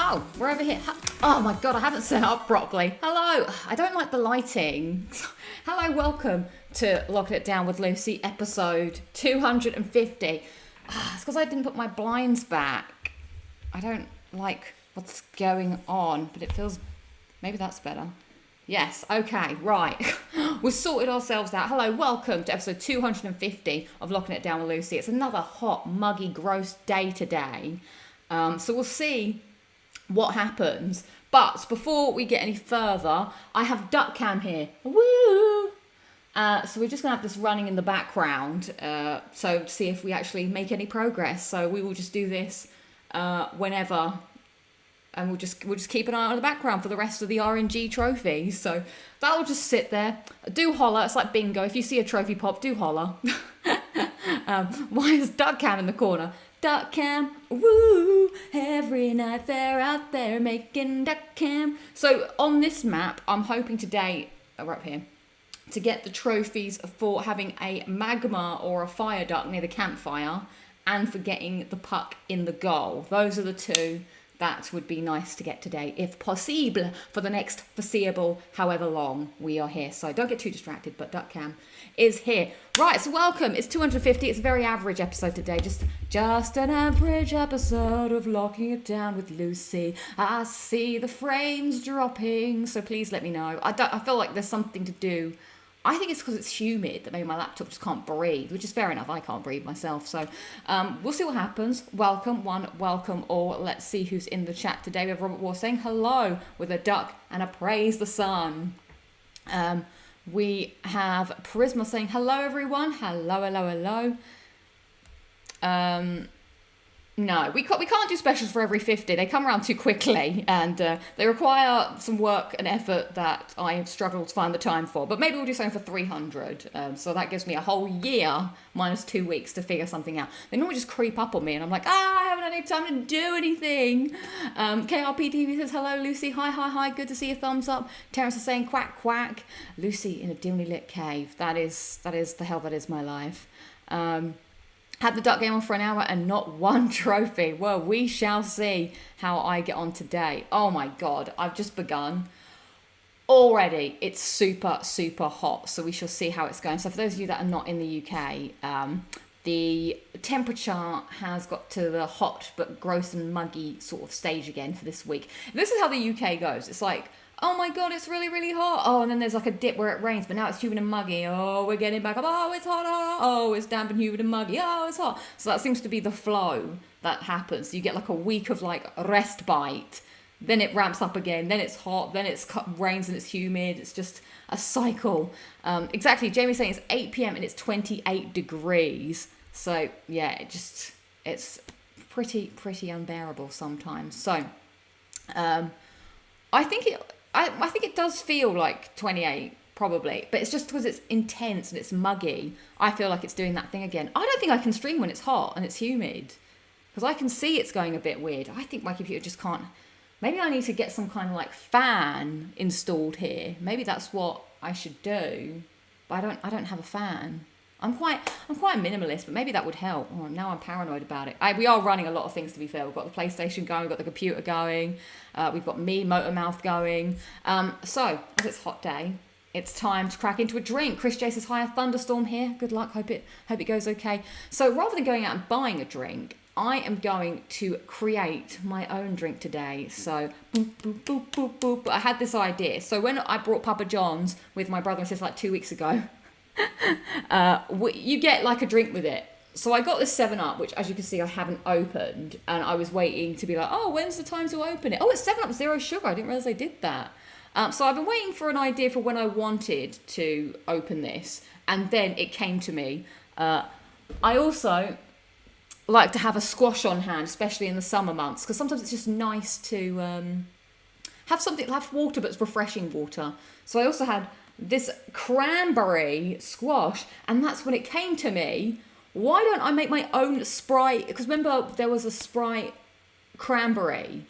Oh, we're over here. Oh my God, I haven't set it up properly. Hello. I don't like the lighting. Hello, welcome to Locking It Down with Lucy, episode 250. It's because I didn't put my blinds back. I don't like what's going on, but it feels... Maybe that's better. Yes, okay, right. We've sorted ourselves out. Hello, welcome to episode 250 of Locking It Down with Lucy. It's another hot, muggy, gross day today. So we'll see what happens. But before we get any further, I have Duck Cam here. Woo! So we're just going to have this running in the background, so to see if we actually make any progress. So we will just do this whenever, and we'll just keep an eye on the background for the rest of the RNG trophies. So that will just sit there. Do holler. It's like bingo. If you see a trophy pop, do holler. Why is Duck Cam in the corner? Duck Cam, woo, every night they're out there making Duck Cam. So on this map, I'm hoping today, right here, to get the trophies for having a magma or a fire duck near the campfire and for getting the puck in the goal. Those are the two that would be nice to get today, if possible, for the next foreseeable however long we are here. So don't get too distracted, but Duck Cam is here. Right, so welcome. It's 250. It's a very average episode today. Just an average episode of Locking It Down with Lucy. I see the frames dropping, so please let me know. I feel like there's something to do. I think it's because it's humid that maybe my laptop just can't breathe, which is fair enough. I can't breathe myself. So we'll see what happens. Welcome one, welcome all. Let's see who's in the chat today. We have Robert War saying hello with a duck and a praise the sun. We have Prisma saying hello, everyone. Hello, hello, hello. No, we can't do specials for every 50. They come around too quickly, and they require some work and effort that I struggle to find the time for. But maybe we'll do something for 300. So that gives me a whole year minus 2 weeks to figure something out. They normally just creep up on me, and I'm like, I haven't had any time to do anything. KRP TV says, hello, Lucy. Hi. Good to see you. Thumbs up. Terrence is saying, quack, quack. Lucy in a dimly lit cave. That is the hell that is my life. Had the duck game on for an hour and not one trophy. Well, we shall see how I get on today. Oh my God, I've just begun. Already, it's super, super hot. So we shall see how it's going. So for those of you that are not in the UK, the temperature has got to the hot but gross and muggy sort of stage again for this week. This is how the UK goes. It's like, oh my God, it's really, really hot. Oh, and then there's like a dip where it rains, but now it's humid and muggy. Oh, we're getting back up. Oh, it's hot. Oh, it's damp and humid and muggy. Oh, it's hot. So that seems to be the flow that happens. So you get like a week of like respite. Then it ramps up again. Then it's hot. Then it's rains and it's humid. It's just a cycle. Exactly. Jamie's saying it's 8 p.m. and it's 28 degrees. So yeah, it's pretty unbearable sometimes. So I think it does feel like 28, probably, but it's just because it's intense and it's muggy. I feel like it's doing that thing again. I don't think I can stream when it's hot and it's humid, because I can see it's going a bit weird. I think my computer just can't. Maybe I need to get some kind of like fan installed here. Maybe that's what I should do, but I don't have a fan. I'm quite minimalist, but maybe that would help. Oh, now I'm paranoid about it. We are running a lot of things, to be fair. We've got the PlayStation going, we've got the computer going, we've got me, Motormouth going. So, as it's a hot day, it's time to crack into a drink. Chris J says, hi, a thunderstorm here. Good luck, hope it goes okay. So rather than going out and buying a drink, I am going to create my own drink today. So, boop, boop, boop, boop, boop. I had this idea. So when I brought Papa John's with my brother and sister like 2 weeks ago, you get like a drink with it. So I got this 7-Up, which as you can see I haven't opened, and I was waiting to be like, oh, when's the time to open it? Oh, it's 7-Up zero sugar. I didn't realize they did that. So I've been waiting for an idea for when I wanted to open this, and then it came to me. I also like to have a squash on hand, especially in the summer months, because sometimes it's just nice to have water, but it's refreshing water. So I also had this cranberry squash, and that's when it came to me, why don't I make my own Sprite? Because remember there was a Sprite cranberry.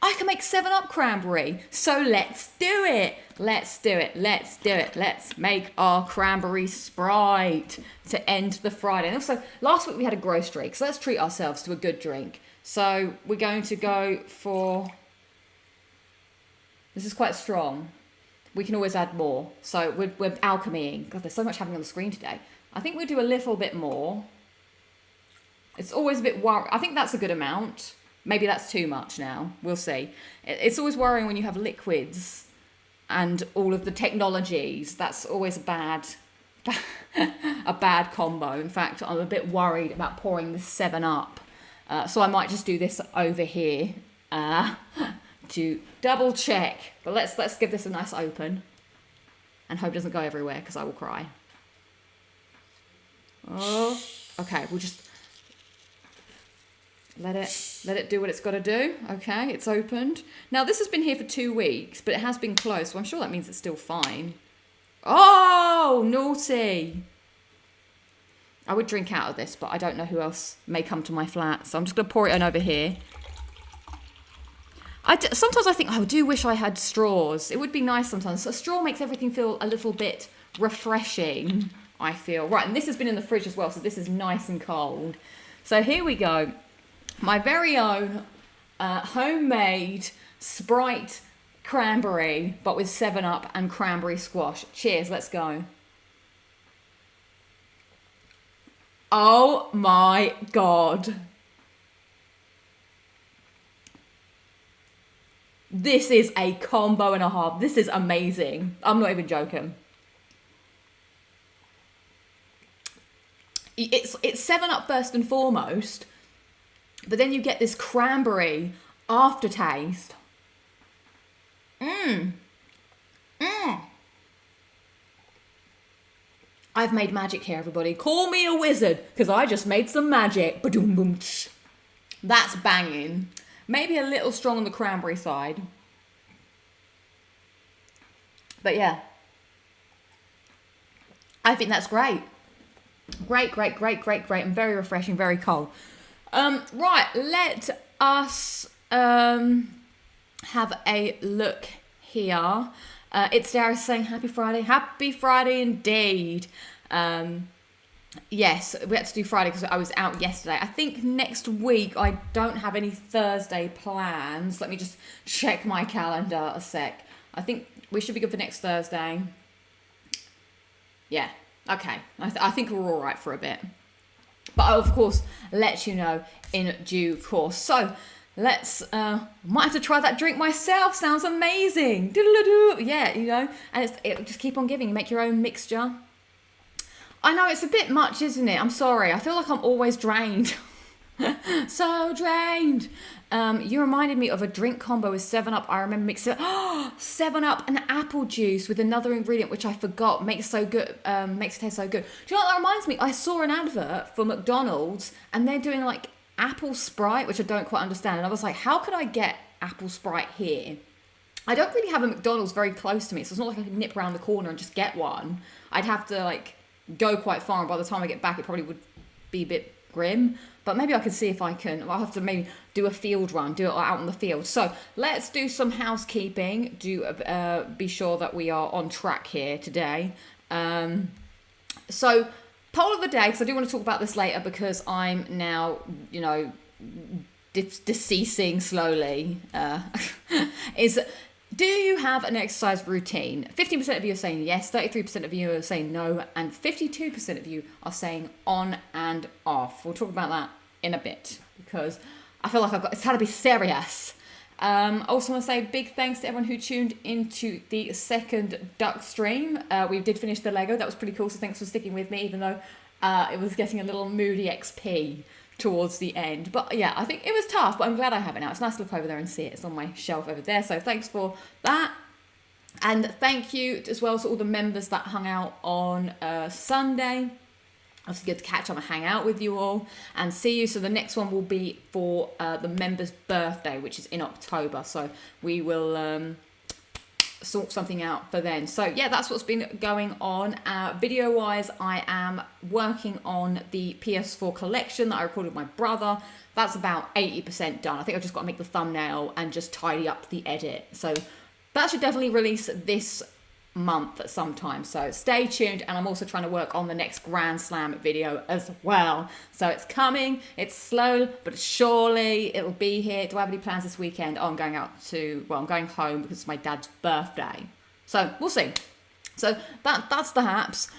I can make 7-Up cranberry. So let's do it. Let's make our cranberry Sprite to end the Friday. And also last week we had a gross drink, so let's treat ourselves to a good drink. So we're going to go for This is quite strong. We can always add more. So we're alchemying. God, there's so much happening on the screen today. I think we'll do a little bit more. It's always a bit worrying. I think that's a good amount. Maybe that's too much now. We'll see. It's always worrying when you have liquids and all of the technologies. That's always a bad combo. In fact, I'm a bit worried about pouring this 7-Up. So I might just do this over here to double check. But let's give this a nice open and hope it doesn't go everywhere because I will cry. Oh, okay. We'll just let it do what it's got to do. Okay, it's opened. Now this has been here for 2 weeks, but it has been closed, so I'm sure that means it's still fine. Oh, naughty. I would drink out of this, but I don't know who else may come to my flat, so I'm just going to pour it in over here. Sometimes I think, I do wish I had straws. It would be nice sometimes. So a straw makes everything feel a little bit refreshing, I feel. Right, and this has been in the fridge as well, so this is nice and cold. So here we go. My very own homemade Sprite cranberry, but with 7-Up and cranberry squash. Cheers, let's go. Oh my God. This is a combo and a half. This is amazing. I'm not even joking. It's 7-Up first and foremost, but then you get this cranberry aftertaste. I've made magic here, everybody. Call me a wizard, because I just made some magic. Ba-doom boom. That's banging. Maybe a little strong on the cranberry side. But yeah. I think that's great. Great. And very refreshing, very cold. Right, let us have a look here. It's Darius saying happy Friday. Happy Friday indeed. Yes, we had to do Friday because I was out yesterday. I think next week I don't have any Thursday plans. Let me just check my calendar a sec. I think we should be good for next Thursday. Yeah, okay. I think we're all right for a bit. But I'll, of course, let you know in due course. So, let's, might have to try that drink myself. Sounds amazing. Doodle-doo. Yeah, you know, and it just keep on giving. You make your own mixture. I know it's a bit much, isn't it? I'm sorry. I feel like I'm always drained. So drained. You reminded me of a drink combo with 7-Up. I remember mixing 7-Up and apple juice with another ingredient which I forgot. Makes so good. Makes it taste so good. Do you know what that reminds me? I saw an advert for McDonald's and they're doing like apple Sprite, which I don't quite understand. And I was like, how could I get apple Sprite here? I don't really have a McDonald's very close to me, so it's not like I could nip around the corner and just get one. I'd have to like go quite far, and by the time I get back it probably would be a bit grim, but maybe I can see if I can. I'll have to maybe do a field run, do it out on the field. So let's do some housekeeping, be sure that we are on track here today. So poll of the day, because I do want to talk about this later because I'm now, you know, deceasing slowly, is do you have an exercise routine? 15% of you are saying yes, 33% of you are saying no, and 52% of you are saying on and off. We'll talk about that in a bit because I feel like it's had to be serious. Also want to say big thanks to everyone who tuned into the second duck stream. We did finish the Lego. That was pretty cool, so thanks for sticking with me, even though it was getting a little moody XP towards the end. But yeah, I think it was tough, but I'm glad I have it now. It's nice to look over there and see it. It's on my shelf over there. So thanks for that. And thank you as well to all the members that hung out on Sunday. Obviously good to catch up and hang out with you all and see you. So the next one will be for the member's birthday, which is in October. So we will sort something out for then. So yeah, that's what's been going on. Video wise, I am working on the PS4 collection that I recorded with my brother. That's about 80% done. I think I've just got to make the thumbnail and just tidy up the edit. So that should definitely release this month at some time. So stay tuned, and I'm also trying to work on the next Grand Slam video as well. So it's coming. It's slow but surely it'll be here. Do I have any plans this weekend? Oh, I'm going I'm going home because it's my dad's birthday. So we'll see. So that's the haps.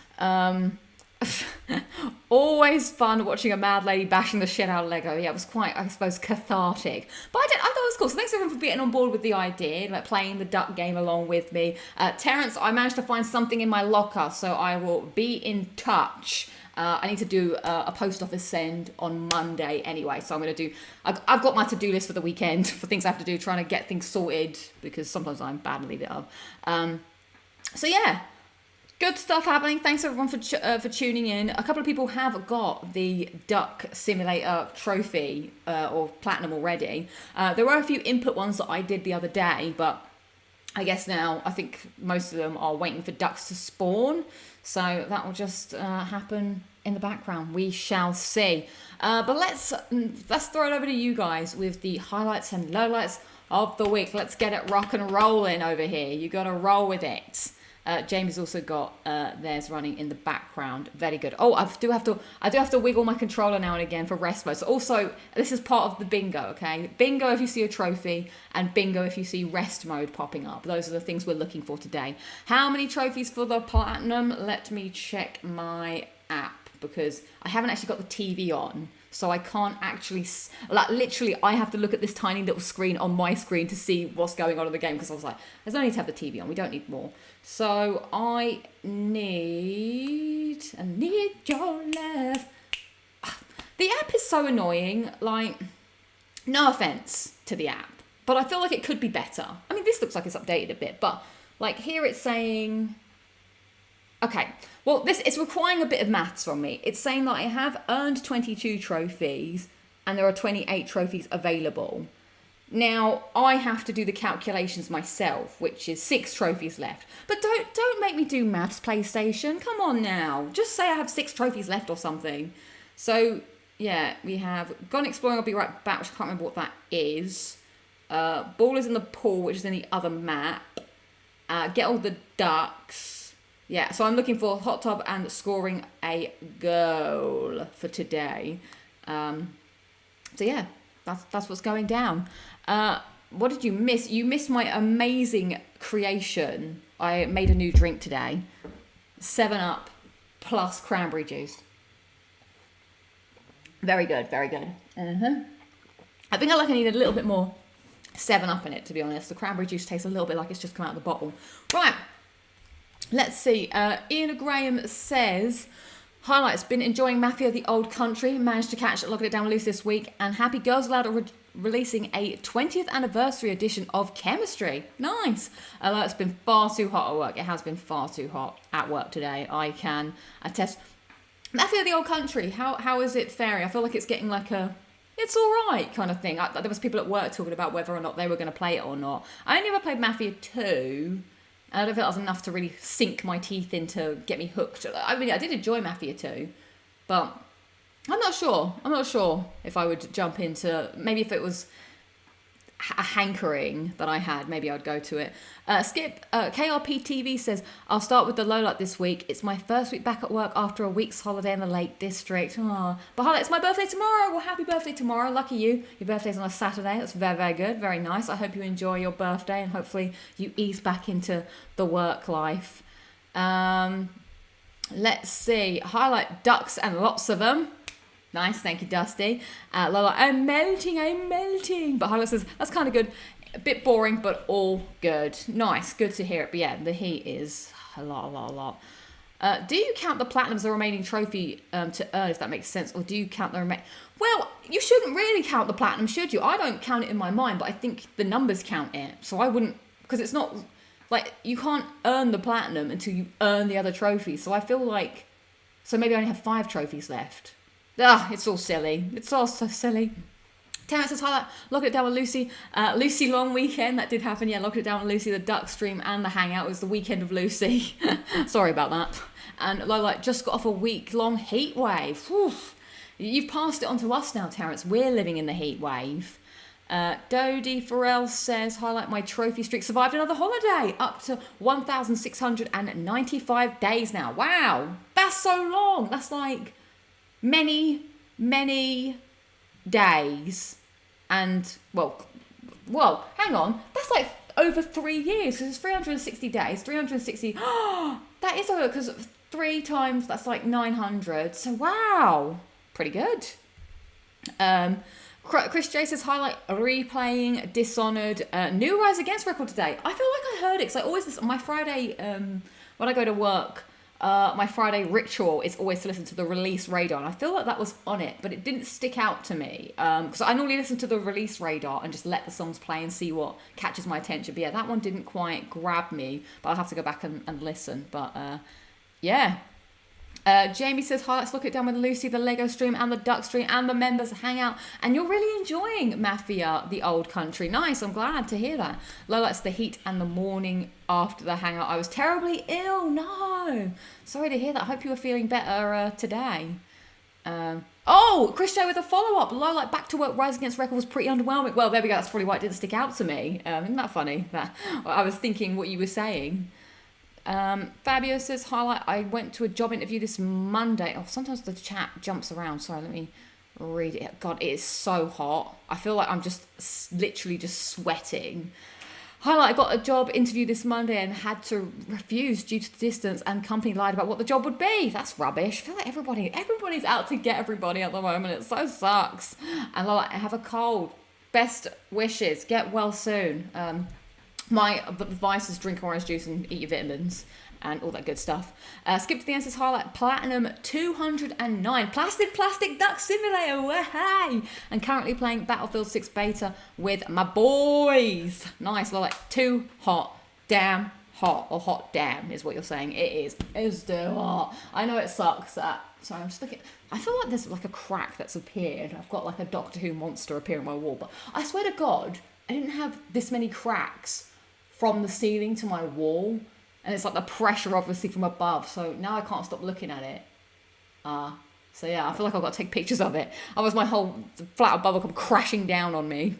Always fun watching a mad lady bashing the shit out of Lego. Yeah, it was quite, I suppose, cathartic. But I thought it was cool. So thanks everyone for being on board with the idea, like playing the duck game along with me. Terrence, I managed to find something in my locker, so I will be in touch. I need to do a post office send on Monday anyway, so I'm going to do, I've got my to-do list for the weekend for things I have to do, trying to get things sorted, because sometimes I'm bad and leave it up. So yeah. Good stuff happening. Thanks everyone for tuning in. A couple of people have got the Duck Simulator trophy or platinum already. There were a few input ones that I did the other day, but I guess now I think most of them are waiting for ducks to spawn. So that will just happen in the background. We shall see. But let's throw it over to you guys with the highlights and lowlights of the week. Let's get it rock and rolling over here. You got to roll with it. Jamie's also got theirs running in the background. Very good. Oh, I do have to wiggle my controller now and again for rest mode. So also, this is part of the bingo, okay? Bingo if you see a trophy, and bingo if you see rest mode popping up. Those are the things we're looking for today. How many trophies for the platinum? Let me check my app, because I haven't actually got the TV on. So I can't actually, like, literally, I have to look at this tiny little screen on my screen to see what's going on in the game, because I was like, there's no need to have the TV on. We don't need more. So I need your love. The app is so annoying. Like, no offense to the app, but I feel like it could be better. I mean, this looks like it's updated a bit, but like here it's saying, okay, well, it's requiring a bit of maths from me. It's saying that I have earned 22 trophies and there are 28 trophies available. Now, I have to do the calculations myself, which is 6 trophies left. But don't make me do maths, PlayStation. Come on now. Just say I have 6 trophies left or something. So, yeah, we have Gone Exploring, I'll be right back, which I can't remember what that is. Ball is in the pool, which is in the other map. Get all the ducks. Yeah, so I'm looking for hot tub and scoring a goal for today. So, yeah, that's what's going down. What did you miss? You missed my amazing creation. I made a new drink today. 7-Up plus cranberry juice. Very good, very good. I think I need a little bit more 7-Up in it, to be honest. The cranberry juice tastes a little bit like it's just come out of the bottle. Right, let's see. Ian Graham says, highlights, been enjoying Mafia the Old Country, managed to catch Lockin' It Down Loose this week, and Happy Girls Aloud are releasing a 20th anniversary edition of Chemistry. Nice. Although it's been far too hot at work. It has been far too hot at work today. I can attest. Mafia the Old Country, how is it faring? I feel like it's getting like a, it's all right kind of thing. There was people at work talking about whether or not they were going to play it or not. I only ever played Mafia 2, and I don't feel that was enough to really sink my teeth into, get me hooked. I mean, I did enjoy Mafia 2, but I'm not sure. I'm not sure if I would jump into, maybe if it was a hankering that I had, maybe I'd go to it. KRP TV says, I'll start with the Lowlight this week. It's my first week back at work after a week's holiday in the Lake District. Aww. But it's my birthday tomorrow. Well, happy birthday tomorrow. Lucky you. Your birthday's on a Saturday. That's very, very good. Very nice. I hope you enjoy your birthday and hopefully you ease back into the work life. Let's see. Highlight ducks and lots of them. Nice, thank you, Dusty. Lola, I'm melting. But Highlight says, that's kind of good. A bit boring, but all good. Nice, good to hear it. But yeah, the heat is a lot. Do you count the platinum as a remaining trophy to earn, if that makes sense? Or do you count the remaining? Well, you shouldn't really count the platinum, should you? I don't count it in my mind, but I think the numbers count it. So I wouldn't, because it's not, like, you can't earn the platinum until you earn the other trophies. So I feel like, so maybe I only have 5 trophies left. It's all silly. It's all so silly. Terrence says, highlight, Lockin' It Down with Lucy. Lucy long weekend. That did happen. Yeah, Lockin' It Down with Lucy, the duck stream and the hangout was the weekend of Lucy. Sorry about that. And Lowlight just got off a week-long heat wave. Whew. You've passed it on to us now, Terrence. We're living in the heat wave. Dodie Farrell says, highlight my trophy streak survived another holiday, up to 1,695 days now. Wow, that's so long. That's like many, many days. And, well, hang on. That's like over 3 years, because it's 360 days. 360, that is over, because 3 times, that's like 900. So, wow, pretty good. Chris J says, highlight replaying Dishonored New Rise Against record today. I feel like I heard it because I always listen. My Friday, when I go to work, my Friday ritual is always to listen to the release radar. And I feel like that was on it, but it didn't stick out to me. Because I normally listen to the release radar and just let the songs play and see what catches my attention. But yeah, that one didn't quite grab me. But I'll have to go back and listen. But yeah. Jamie says, hi, let's look it down with Lucy, the Lego stream and the Duck stream and the members hangout. And you're really enjoying Mafia, the old country. Nice, I'm glad to hear that. Lowlight's the heat and the morning after the hangout. I was terribly ill. No. Sorry to hear that. I hope you were feeling better today. Chris J with a follow-up. Lowlight back to work, Rise Against record was pretty underwhelming. Well, there we go. That's probably why it didn't stick out to me. Isn't that funny? I was thinking what you were saying. Fabio says, highlight, I went to a job interview this Monday. Oh, sometimes the chat jumps around. Sorry, let me read it. God, it is so hot. I feel like I'm just literally just sweating. Highlight, I got a job interview this Monday and had to refuse due to the distance, and company lied about what the job would be. That's rubbish. I feel like everybody's out to get everybody at the moment. It so sucks. And like, I have a cold. Best wishes. Get well soon. My advice is drink orange juice and eat your vitamins and all that good stuff. Skip to the end says, highlight Platinum 209. Plastic Duck Simulator. Hey! And currently playing Battlefield 6 Beta with my boys. Nice. Like too hot. Damn hot. Or hot damn is what you're saying. It is. It's too hot. I know it sucks. Sorry, I'm just looking. I feel like there's like a crack that's appeared. I've got like a Doctor Who monster appearing on my wall. But I swear to God, I didn't have this many cracks from the ceiling to my wall, and it's like the pressure obviously from above, so now I can't stop looking at it. So yeah, I feel like I've got to take pictures of it, otherwise my whole flat above will come crashing down on me.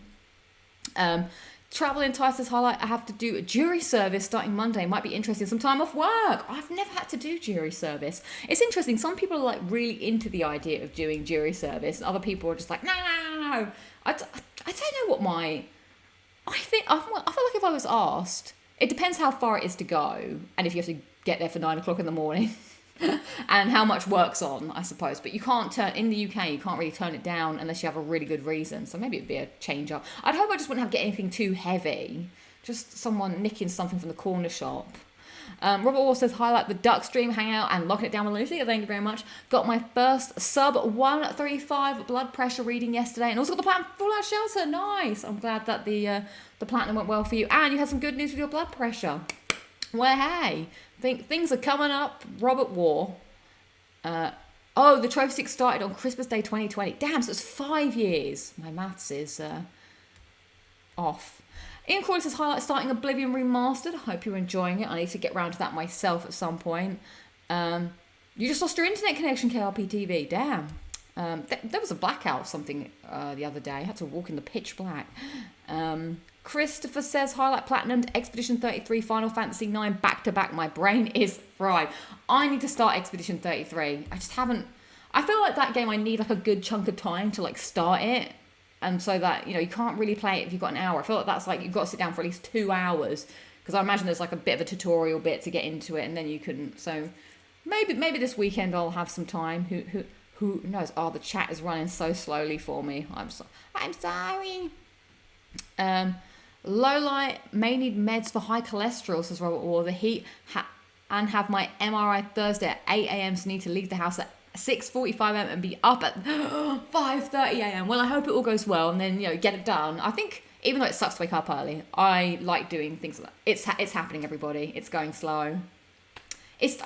Travel Enticers highlight, I have to do a jury service starting Monday, might be interesting, some time off work. I've never had to do jury service. It's interesting, some people are like really into the idea of doing jury service, and other people are just like, no. I don't know what I feel like if I was asked, it depends how far it is to go, and if you have to get there for 9 o'clock in the morning, and how much work's on, I suppose. But you can't in the UK, you can't really turn it down unless you have a really good reason. So maybe it'd be a change up. I'd hope I just wouldn't have to get anything too heavy. Just someone nicking something from the corner shop. Robert Wall says, highlight the Duck stream, hangout, and locking it down with Lucy. Thank you very much. Got my first sub 135 blood pressure reading yesterday, and also got the platinum Fallout Shelter. Nice. I'm glad that the platinum went well for you, and you had some good news with your blood pressure. Well, hey, things are coming up. Robert Wall. The Trophy 6 started on Christmas Day 2020. Damn, so it's 5 years. My maths is off. Ian Crawley says, highlight starting Oblivion Remastered. I hope you're enjoying it. I need to get round to that myself at some point. You just lost your internet connection, KRP TV. Damn. There was a blackout or something the other day. I had to walk in the pitch black. Christopher says, highlight Platinumed Expedition 33, Final Fantasy 9 back-to-back. My brain is fried. I need to start Expedition 33. I just haven't... I feel like that game I need like a good chunk of time to like start it. And so that, you can't really play it if you've got an hour. I feel like that's like, you've got to sit down for at least 2 hours. Because I imagine there's like a bit of a tutorial bit to get into it. And then you can, so maybe this weekend I'll have some time. Who knows? Oh, the chat is running so slowly for me. I'm sorry. Lowlight may need meds for high cholesterol, says Robert Wall. The heat and have my MRI Thursday at 8 a.m. so need to leave the house at 6:45 a.m. and be up at 5:30 a.m. Well, I hope it all goes well and then get it done. I think even though it sucks to wake up early, I like doing things like that. It's happening, everybody. It's going slow. It's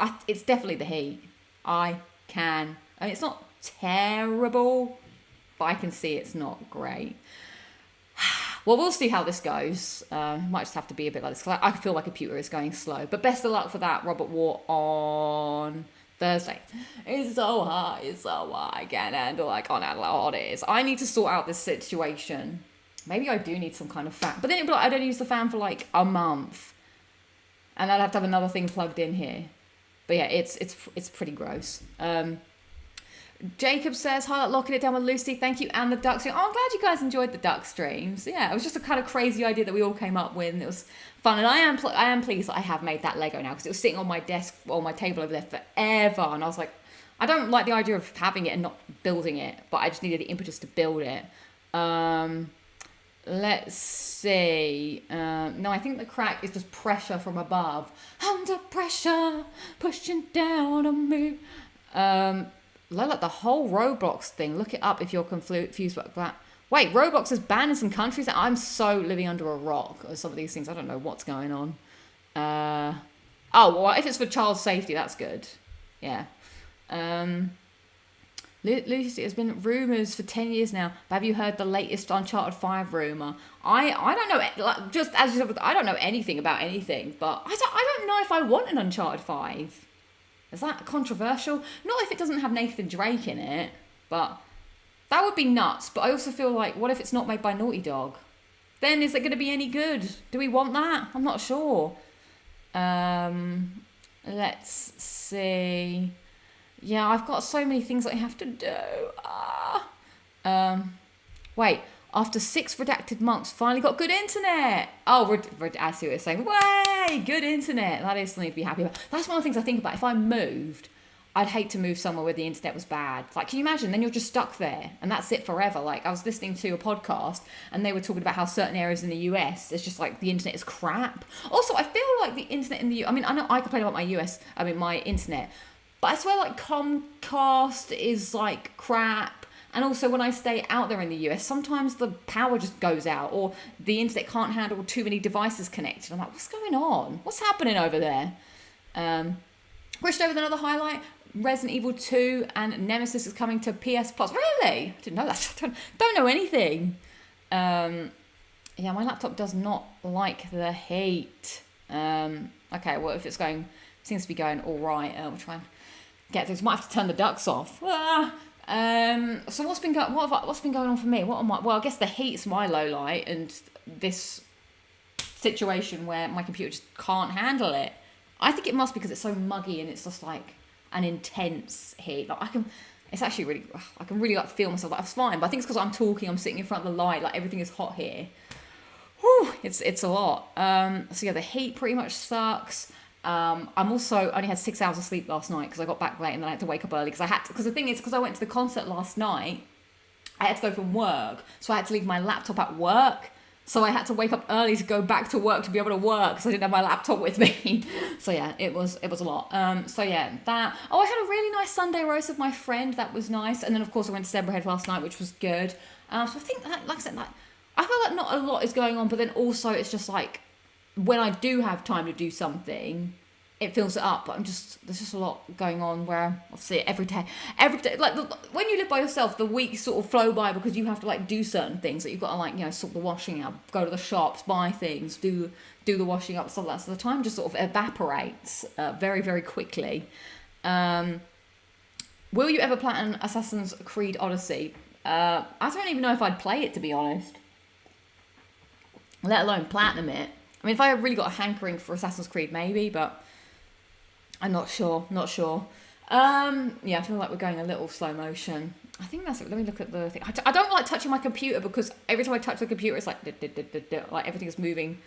definitely the heat. I mean, it's not terrible, but I can see it's not great. Well, we'll see how this goes. Might just have to be a bit like this because I feel my computer is going slow. But best of luck for that, Robert War, on Thursday. It's so hot. I can't handle how hot it is. I need to sort out this situation Maybe I do need some kind of fan. But then it'd be like, I'd only use the fan for like a month. And I'd have to have another thing plugged in here. But yeah, it's pretty gross. Jacob says, highlight Locking It Down with Lucy. Thank you. And the duck stream. Oh, I'm glad you guys enjoyed the duck streams. Yeah, it was just a kind of crazy idea that we all came up with. And it was fun. And I am pleased that I have made that Lego now. Because it was sitting on my desk, on my table over there forever. And I was like, I don't like the idea of having it and not building it. But I just needed the impetus to build it. Let's see. No, I think the crack is just pressure from above. Under pressure, pushing down on me. Lowlight, the whole Roblox thing. Look it up if you're confused about that. Wait, Roblox is banned in some countries? I'm so living under a rock or some of these things. I don't know what's going on. Oh, well, if it's for child safety, that's good. Yeah. Lucy, there's been rumours for 10 years now, but have you heard the latest Uncharted 5 rumour? I don't know, like, just as you said, I don't know anything about anything, but I don't know if I want an Uncharted 5. Is that controversial? Not if it doesn't have Nathan Drake in it, but that would be nuts. But I also feel like, what if it's not made by Naughty Dog? Then is it going to be any good? Do we want that? I'm not sure. Let's see. Yeah, I've got so many things I have to do. Wait, after 6 redacted months, finally got good internet. Oh, I see what you're saying. Way, good internet. That is something to be happy about. That's one of the things I think about. If I moved, I'd hate to move somewhere where the internet was bad. Like, can you imagine? Then you're just stuck there, and that's it forever. Like, I was listening to a podcast, and they were talking about how certain areas in the US, it's just like the internet is crap. Also, I feel like the internet in the I mean, I know I complain about my internet, but I swear, like, Comcast is, like, crap. And also, when I stay out there in the US, sometimes the power just goes out, or the internet can't handle too many devices connected. I'm like, what's going on? What's happening over there? Pushed over with another highlight. Resident Evil 2 and Nemesis is coming to PS Plus. Really? I didn't know that. Don't know anything. Yeah, my laptop does not like the heat. Okay, well, if it's going, seems to be going all right. We'll try and get this. Might have to turn the ducts off. So what's been going on for me? Well, I guess the heat's my low light, and this situation where my computer just can't handle it. I think it must be because it's so muggy and it's just like an intense heat. Like I can really like feel myself. Like, I'm fine, but I think it's because I'm talking. I'm sitting in front of the light. Like everything is hot here. Whew, it's a lot. So yeah, the heat pretty much sucks. I'm also only had 6 hours of sleep last night because I got back late and then I had to wake up early because the thing is, because I went to the concert last night, I had to go from work, so I had to leave my laptop at work. So I had to wake up early to go back to work to be able to work because I didn't have my laptop with me. So yeah, it was a lot. So yeah, that. Oh, I had a really nice Sunday roast with my friend. That was nice. And then of course I went to Zebrahead last night, which was good. So I think, like I said, I feel like not a lot is going on, but then also it's just like when I do have time to do something, it fills it up. But there's just a lot going on where obviously every day, like when you live by yourself, the weeks sort of flow by because you have to like do certain things that you've got to like, you know, sort the washing out, go to the shops, buy things, do the washing up, stuff like that. So the time just sort of evaporates very, very quickly. Will you ever play an Assassin's Creed Odyssey? I don't even know if I'd play it, to be honest. Let alone platinum it. I mean, if I really got a hankering for Assassin's Creed, maybe, but I'm not sure. Yeah, I feel like we're going a little slow motion. I think that's it. Let me look at the thing. I don't like touching my computer because every time I touch the computer, it's like everything is moving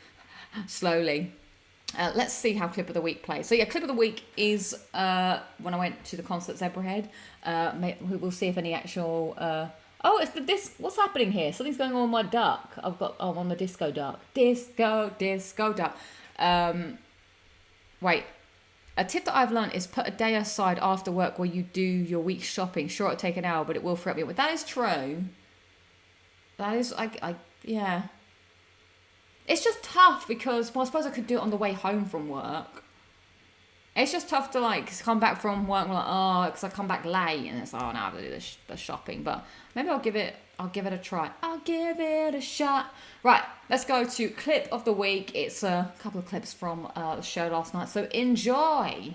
slowly. Let's see how Clip of the Week plays. So yeah, Clip of the Week is when I went to the concert Zebrahead. We'll see if any actual... it's this. What's happening here? Something's going on with my duck. I'm on the disco duck. Disco duck. Wait. A tip that I've learned is put a day aside after work where you do your week's shopping. Sure, it'll take an hour, but it will free up your... That is true. That is... yeah. It's just tough because... Well, I suppose I could do it on the way home from work. It's just tough to, like, come back from work and because I come back late and it's, now I have to do the shopping. But maybe I'll give it a try. I'll give it a shot. Right, let's go to Clip of the Week. It's a couple of clips from the show last night, so enjoy.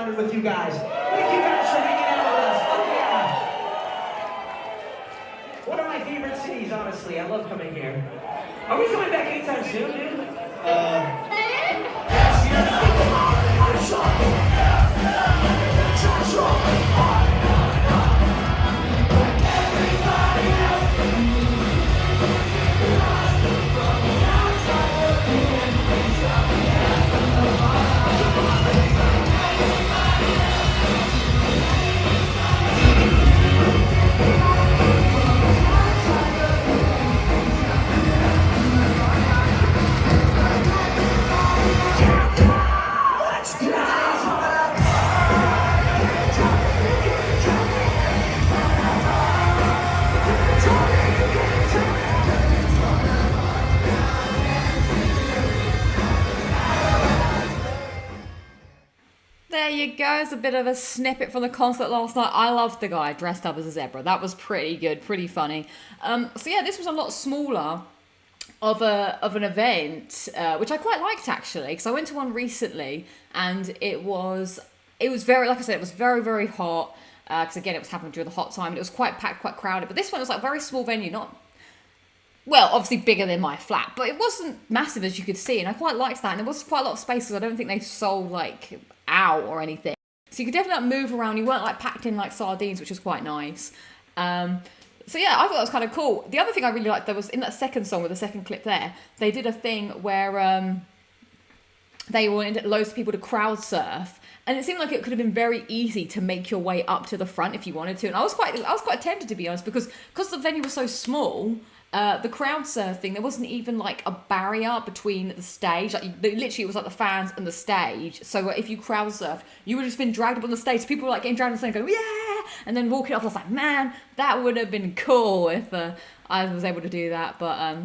honored with you guys. Thank you guys for hanging out with us. Oh yeah. One of my favorite cities, honestly. I love coming here. Are we coming back anytime soon, dude? There you go. It's a bit of a snippet from the concert last night. I loved the guy dressed up as a zebra. That was pretty good, pretty funny. So yeah, this was a lot smaller of an event, which I quite liked actually, because I went to one recently and it was very, like I said, it was very, very hot. Because again, it was happening during the hot time and it was quite packed, quite crowded. But this one was like a very small venue, not, well, obviously bigger than my flat, but it wasn't massive as you could see, and I quite liked that. And there was quite a lot of spaces. I don't think they sold like out or anything, so you could definitely like, move around. You weren't like packed in like sardines, which was quite nice. So yeah, I thought that was kind of cool. The other thing I really liked, there was in that second song with the second clip there, they did a thing where they wanted loads of people to crowd surf. And it seemed like it could have been very easy to make your way up to the front if you wanted to. And I was quite tempted, to be honest, because the venue was so small. The crowd surfing, there wasn't even like a barrier between the stage. Like literally, it was like the fans and the stage. So if you crowd surf, you would have just been dragged up on the stage. People were like getting dragged on the stage, going yeah, and then walking off. I was like, man, that would have been cool if I was able to do that. But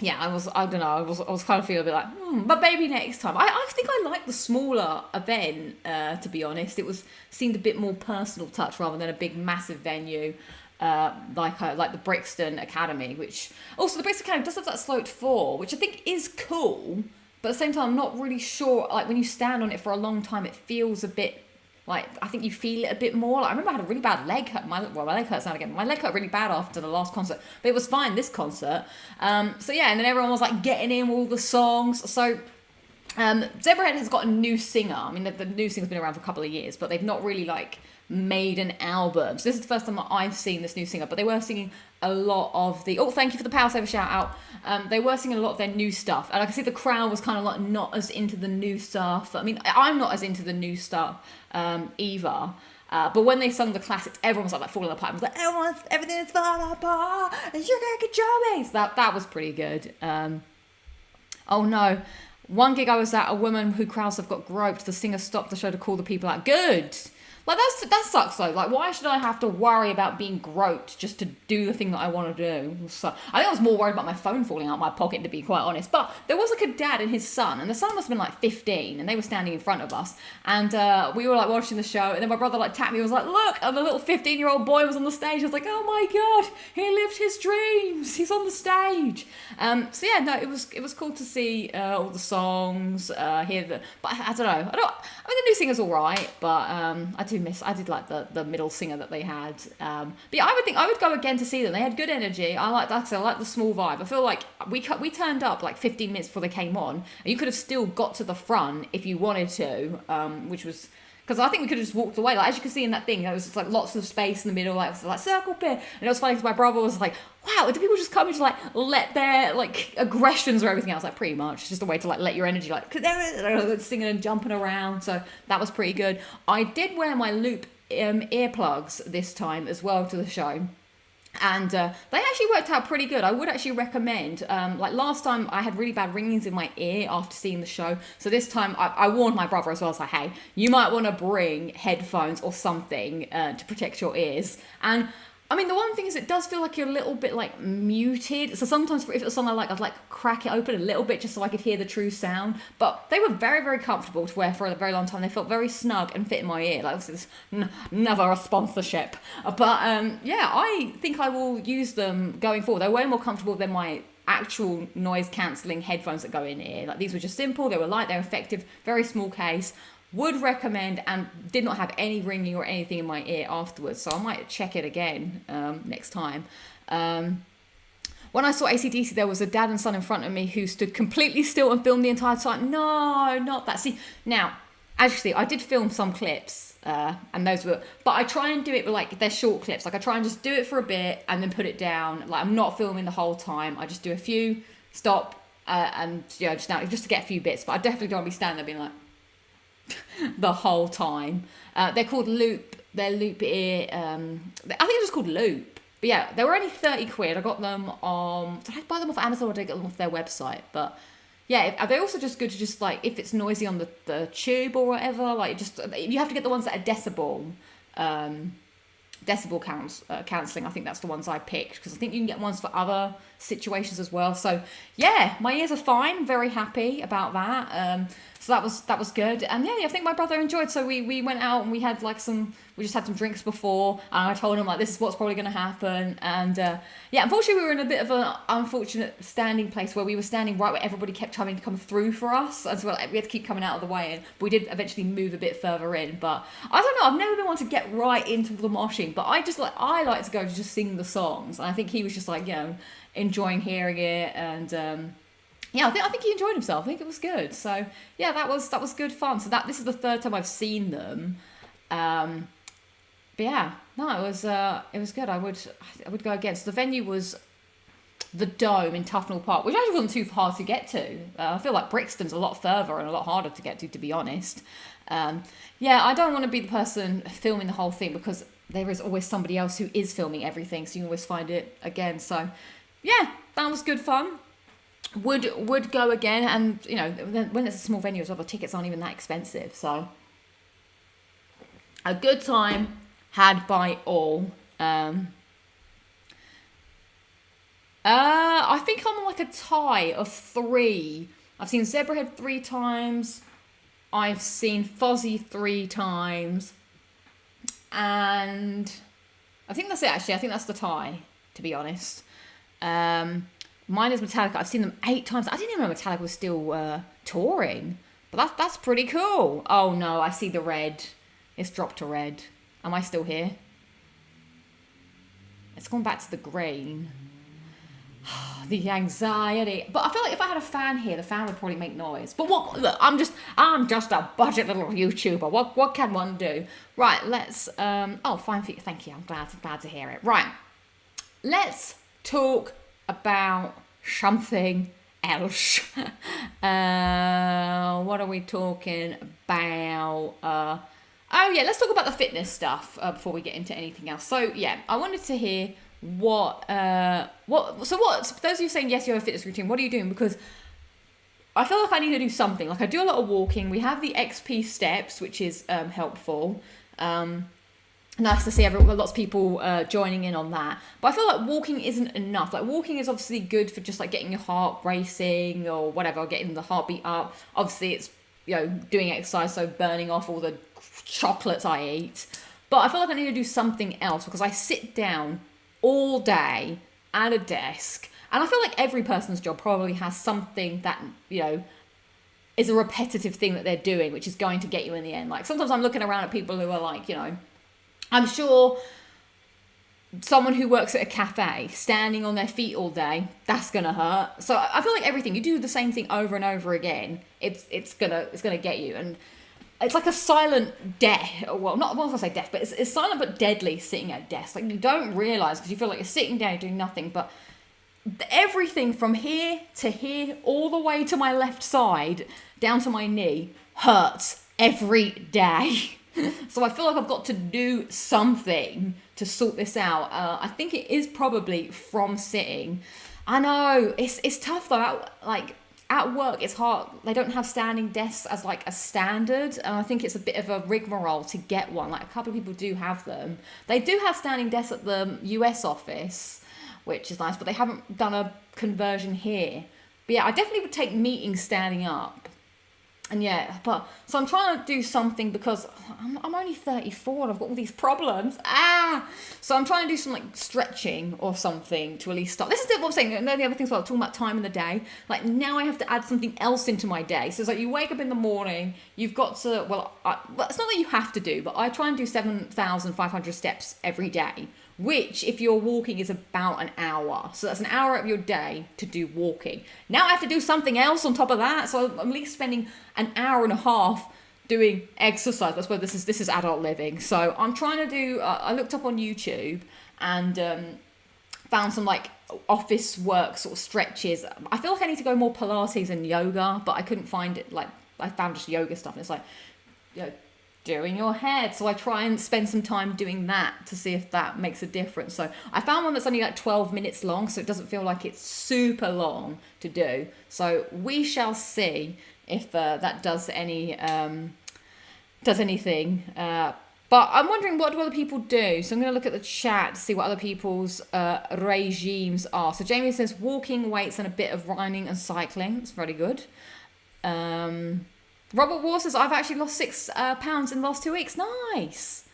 yeah, I don't know, I was kind of feeling a bit like, but maybe next time. I think I like the smaller event, to be honest. Seemed a bit more personal touch rather than a big massive venue, like the Brixton Academy, which also the Brixton Academy does have that sloped floor, which I think is cool, but at the same time I'm not really sure, like when you stand on it for a long time, it feels a bit like, I think you feel it a bit more. Like, I remember I had a really bad leg hurt. My leg hurts now again. My leg hurt really bad after the last concert, but it was fine this concert. So yeah, and then everyone was like getting in all the songs. So Zebrahead has got a new singer. I mean, the new singer's been around for a couple of years, but they've not really like made an album. So this is the first time that I've seen this new singer, but they were singing a lot of the, oh, thank you for the Power Saver shout out. They were singing a lot of their new stuff, and I can see the crowd was kind of like not as into the new stuff. I mean, I'm not as into the new stuff either. But when they sung the classics, everyone was like falling apart. It was like, everything is falling apart, and you're gonna control me. So that was pretty good. Oh no. One gig I was at, a woman who crowd surfed got groped. The singer stopped the show to call the people out. Good. Like, that sucks though. Like, why should I have to worry about being groped just to do the thing that I want to do? So I think I was more worried about my phone falling out my pocket, to be quite honest. But there was like a dad and his son, and the son must have been like 15, and they were standing in front of us. And we were like watching the show, and then my brother like tapped me and was like, look, and the little 15-year-old boy was on the stage. I was like, oh my God, he lived his dreams. He's on the stage. So yeah, no, it was cool to see all the songs, hear the, but I don't know. I mean, the new singer's all right, but I did like the middle singer that they had. But yeah, I would go again to see them. They had good energy. I like the small vibe. I feel like we turned up like 15 minutes before they came on, and you could have still got to the front if you wanted to, which was, because I think we could have just walked away. Like, as you can see in that thing, there was just like lots of space in the middle, like circle pit. And it was funny because my brother was like, wow, do people just come and just like let their like aggressions or everything else? Like, pretty much, it's just a way to like let your energy like singing and jumping around. So that was pretty good. I did wear my loop earplugs this time as well to the show. And they actually worked out pretty good. I would actually recommend, like last time I had really bad ringings in my ear after seeing the show. So this time I warned my brother as well. I was like, hey, you might want to bring headphones or something to protect your ears. And I mean, the one thing is it does feel like you're a little bit like muted. So sometimes if it was something I'd like crack it open a little bit just so I could hear the true sound. But they were very, very comfortable to wear for a very long time. They felt very snug and fit in my ear. Like, obviously, this never a sponsorship. But yeah, I think I will use them going forward. They're way more comfortable than my actual noise cancelling headphones that go in ear. Like, these were just simple. They were light. They were effective. Very small case. Would recommend, and did not have any ringing or anything in my ear afterwards. So I might check it again next time. When I saw AC/DC, there was a dad and son in front of me who stood completely still and filmed the entire time. No, not that. See, now, actually, I did film some clips, and those were, but I try and do it with, like, they're short clips. Like, I try and just do it for a bit and then put it down. Like, I'm not filming the whole time. I just do a few, stop, and, you know, just to get a few bits. But I definitely don't want to be standing there being like, the whole time. They're called Loop. They're Loop ear. I think they're just called Loop. But yeah, they were only 30 quid. I got them on... Did I buy them off Amazon or did I get them off their website? But yeah, are they also just good to just, like, if it's noisy on the tube or whatever, like, just... You have to get the ones that are decibel cancelling. I think that's the ones I picked, because I think you can get ones for other situations as well. So yeah, my ears are fine. Very happy about that. So that was good. And yeah, I think my brother enjoyed. So we went out and we had we just had some drinks before, and I told him, like, this is what's probably going to happen. And yeah, unfortunately we were in a bit of an unfortunate standing place where we were standing right where everybody kept trying to come through for us, as well. We had to keep coming out of the way, and we did eventually move a bit further in. But I don't know, I've never been one to get right into the moshing, but I like to go to just sing the songs. And I think he was just, like, you know, enjoying hearing it. And yeah, I think he enjoyed himself. I think it was good. So yeah, that was good fun. So this is the third time I've seen them. But yeah, no, it was good. I would go again. So the venue was the Dome in Tufnell Park, which actually wasn't too hard to get to. I feel like Brixton's a lot further and a lot harder to get to be honest. Yeah, I don't want to be the person filming the whole thing, because there is always somebody else who is filming everything, so you can always find it again. So yeah, that was good fun. Would go again, and you know, when it's a small venue as well, the tickets aren't even that expensive. So a good time had by all. I think I'm on like a tie of 3. I've seen Zebrahead 3 times. I've seen Fozzy 3 times. And I think that's it, actually. I think that's the tie, to be honest. Mine is Metallica. I've seen them 8 times. I didn't even know Metallica was still touring. But that's pretty cool. Oh no, I see the red. It's dropped to red. Am I still here? It's gone back to the green. The anxiety. But I feel like if I had a fan here, the fan would probably make noise. But what? Look, I'm just a budget little YouTuber. What can one do? Right, let's. Oh, fine. Thank you. I'm glad to hear it. Right, let's talk about something else. What are we talking about? Oh yeah, let's talk about the fitness stuff before we get into anything else. So yeah, I wanted to hear what those of you saying yes, you have a fitness routine, what are you doing? Because I feel like I need to do something. Like, I do a lot of walking. We have the XP steps, which is helpful. Nice to see lots of people joining in on that. But I feel like walking isn't enough. Like, walking is obviously good for just like getting your heart racing or whatever, getting the heartbeat up. Obviously it's, you know, doing exercise, so burning off all the chocolates I eat. But I feel like I need to do something else, because I sit down all day at a desk, and I feel like every person's job probably has something that, you know, is a repetitive thing that they're doing, which is going to get you in the end. Like, sometimes I'm looking around at people who are like, you know, I'm sure someone who works at a cafe standing on their feet all day, that's gonna hurt. So I feel like everything, you do the same thing over and over again, it's gonna get you. And it's like a silent death. Well, not going to say death, but it's silent but deadly sitting at a desk. Like, you don't realise, because you feel like you're sitting down doing nothing, but everything from here to here, all the way to my left side, down to my knee, hurts every day. So I feel like I've got to do something to sort this out. I think it is probably from sitting. I know, it's tough though. At work, it's hard. They don't have standing desks as like a standard, and I think it's a bit of a rigmarole to get one. Like, a couple of people do have them. They do have standing desks at the US office, which is nice, but they haven't done a conversion here. But yeah, I definitely would take meetings standing up. And yeah, but so I'm trying to do something because I'm only 34 and I've got all these problems. So I'm trying to do some like stretching or something to at least start. This is what I'm saying. And then the other things about talking about time in the day. Like now I have to add something else into my day. So it's like you wake up in the morning, you've got to, well, it's not that you have to do, but I try and do 7,500 steps every day, which if you're walking is about an hour. So that's an hour of your day to do walking. Now I have to do something else on top of that. So I'm at least spending an hour and a half doing exercise. I suppose this is adult living. So I'm trying to do, I looked up on YouTube and found some like office work sort of stretches. I feel like I need to go more Pilates and yoga, but I couldn't find it. Like I found just yoga stuff and it's like, you know, doing your head. So I try and spend some time doing that to see if that makes a difference. So I found one that's only like 12 minutes long, so it doesn't feel like it's super long to do. So we shall see if that does anything. But I'm wondering, what do other people do? So I'm going to look at the chat to see what other people's regimes are. So Jamie says walking, weights, and a bit of running and cycling. That's very good. Robert War says, I've actually lost 6 pounds in the last 2 weeks. Nice.